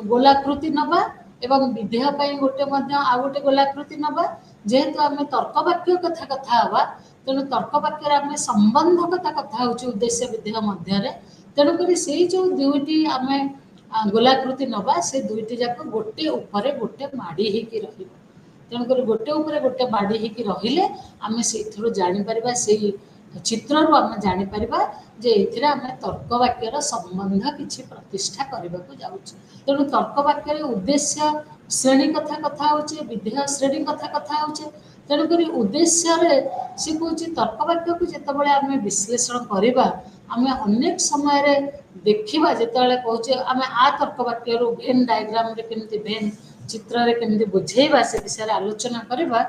गोलाकृति नवा एवं विधेय पाई गोटे आ गोटे गोलाकृति नवा। जेहेतु आम तर्कवाक्य कथा कथा हवा तेणु तर्कवाक्य आम संबंधकता कथा हूँ उद्देश्य विधेय मध्य। तेणुक से जो दुईटी आम गोलाकृति नवा से दुईटी जाक गोटे उपरे गोटे माड़ी होकर रही। तेणुक गोटे उपरे गोटे माड़ी होकर रहिले आम से जापर से चित्रु आम जापर जे ये आम तर्कवाक्यर संबंध किसी प्रतिष्ठा करने को जाऊँ। तेणु तर्कवाक्य उद्देश्य श्रेणी कथा कथा होचे, विधेय श्रेणी कथा कथा होचे। तेणुक उद्देश्य सी कौन तर्कवाक्य को जितेबाला आम विश्लेषण करवा आम अनेक समय देखा जिते कहे आम आ तर्कवाक्य भेन डायग्राम केमती भेन चित्र केमती बुझेवा से विषय आलोचना करवा।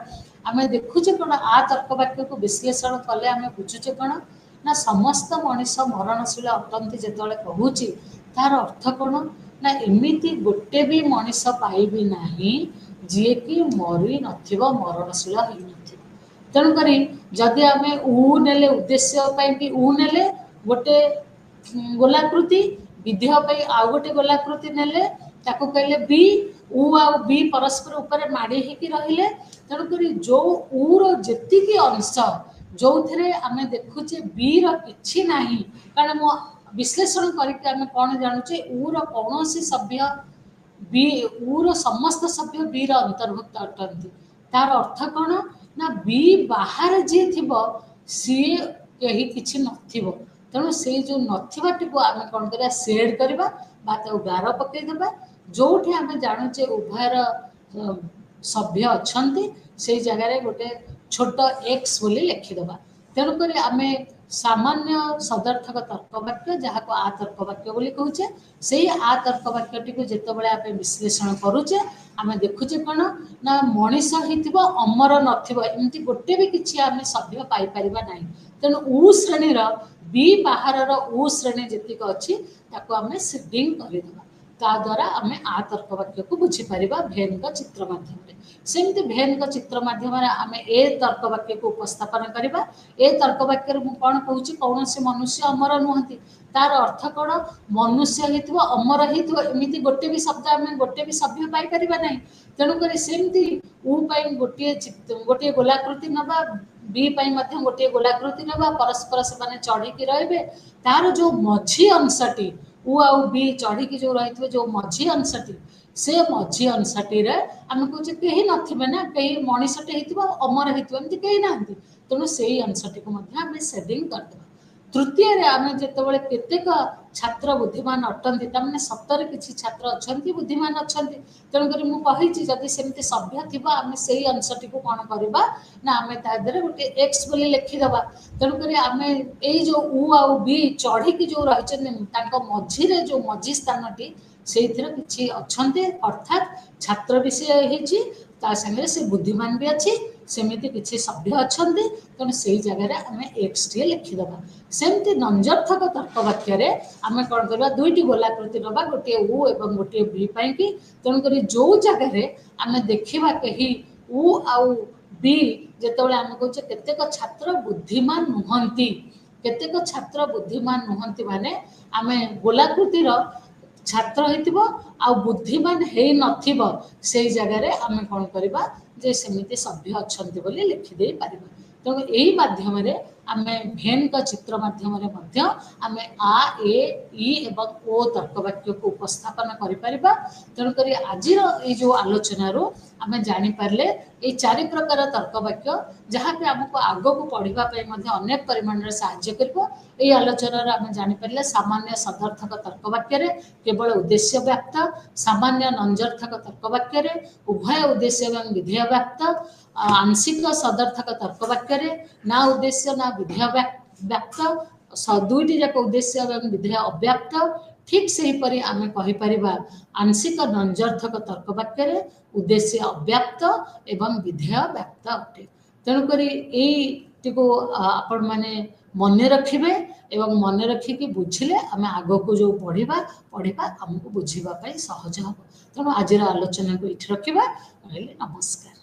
आम देखुचे कौन आ तर्कवाक्य को विश्लेषण कले आम बुझुचे कौन ना समस्त मनीष मरणशील अटंती जिते कहूँ तार अर्थ कौन ना एमती गोटे भी मनीष पाइबी नहीं जी कि मरी नरणशील हो न। तेणुक जदि आम ऊ ने उद्देश्य ऊ ने गोटे गोलाकृति विधेय आउ गोटे गोलाकृति ने कहले बी ऊ आ बी परस्पर उपर माड़ी होकी रहिले। तेणुक जो ऊर जी अंश जो थे आम देखुचे बी रि ना कारण मो विश्लेषण करके कौन जानूचे ऊर कौन सभ्य बी ऊर समस्त सभ्य बी अंतर्भुक्त अटंती। तार अर्थ कौन ना बी बाहर जी थी सी कहीं किसी नथिबो। तेणु से जो नथिबाटी को आम कौन करा सेड करवा गार पकईदेवा जो आम जानूचे उभयर सभ्य अच्छा से जगार गोटे छोट एक्स बोली लिखिदेवा। तेणुक आम सामान्य सदर्थक तर्कवाक्य जहाँ को आ तर्कवाक्य बोली कहूचे से आ तर्कवाक्यटी को जितेबाला आम विश्लेषण करुचे आम देखुचे कौन ना मनीष हो अमर नमती गोटे भी किसी आम सभ्य पाइपर ना। तेणु ऊ श्रेणी बी बाहर ऊ श्रेणी जी अच्छी आम सीडिंग करदेवा ता द्वारा आम आ तर्कवाक्य को बुझीपर भेन का चित्र माध्यम। सेमती भेन का चित्र माध्यम आम ए तर्कवाक्य को उपस्थापन करवा। ए तर्कवाक्य कौन कहूँ कौन से मनुष्य अमर नुहति तार अर्थ कौन मनुष्य हो अमर होमती गोटे भी शब्द आम गोटे भी सभ्य पाइपर ना। तेणुक सेमती ऊ गोटे गोटे गोलाकृति नवा बी गोटे गोलाकृति नवा परस्पर से चढ़ी रही तार जो मझी अंशटी ऊ आउ बी चढ़ी जो रही जो मझी अंशटी से मझी अंशटी आम कहे कहीं नथिबे ना कहीं मनीषटे हो अमर होमती कहीं ना। तेणु से अंशटी को आम सेडिंग करदेवा। तृतीय आम जिते केतेक छात्र बुद्धिमान अटंती तमें सतर किसी छात्र अच्छा बुद्धिमान अच्छा। तेणुक मुझे जदि सेमती सभ्य थी आम से अंशटी को कौन करवा ना आम तादे गोटे एक्स बोली लिखिदेवा। तेणुक आम जो ऊ आउ बी चढ़ी जो रही मझीरे जो मझी स्थानटी से किसी अच्छा अर्थात छात्र भी सी सागर से बुद्धिमान भी अच्छी सेमती किसी सभ्य अच्छा। तेणु से जगह आम एक्स टी लिखिदेवा। सेमती नंजर्थक तर्कवाक्य आम कौन करवा दुईटी गोलाकृति नवा गोटे ऊ एवं गोटे बी पाई। तेणुक जो जगह आम देखा कहीं उ आउ बी जेतेबेले आम कहचे केतेक छात्र बुद्धिमान नुहंती केतेक छात्र बुद्धिमान नुहंती माने आमे गोलाकृतिर छात्र होइतिबो आ बुद्धिमान हेई नथिबो सेई जगह रे आमे कोन करबा जे सेमिति सभ्य अछंती बोली लिखि देई पारिबा। तो यही माध्यम आम भेन का चित्र माध्यम आम आ ए ई एवं ओ तर्क वाक्य को उपस्थापन करिपरिबा। तेणुक आज जो आलोचना आम जानीपारे ये 4 प्रकार तर्क वाक्य जहाँ भी आमको आग को पढ़ाई अनेक परिमाण साहाय्य कर। आलोचना आम जानीपारे सामान्य सदर्थक तर्क वाक्य केवल उद्देश्य व्याप्त सामान्य नंजर्थक तर्क वाक्य उभय उद्देश्य एवं विधेय व्याप्त आंशिक सदर्थक तर्क वाक्य ना उद्देश्य ना विधेय व्याप्त दुईटी जाक उद्देश्य एवं विधेय अव्याप्त। ठीक से हीपरि आम कहीपर आंशिक नंजर्थक तर्क वाक्य उद्देश्य अव्याप्त एवं विधेय व्याप्त अटे। तेणुक को आपण मैंने मन रखिए एवं मन रखिकी बुझिले आम आग को जो पढ़ा आमको बुझापी सहज हम। तेणु आज आलोचना को ये रखा। नमस्कार।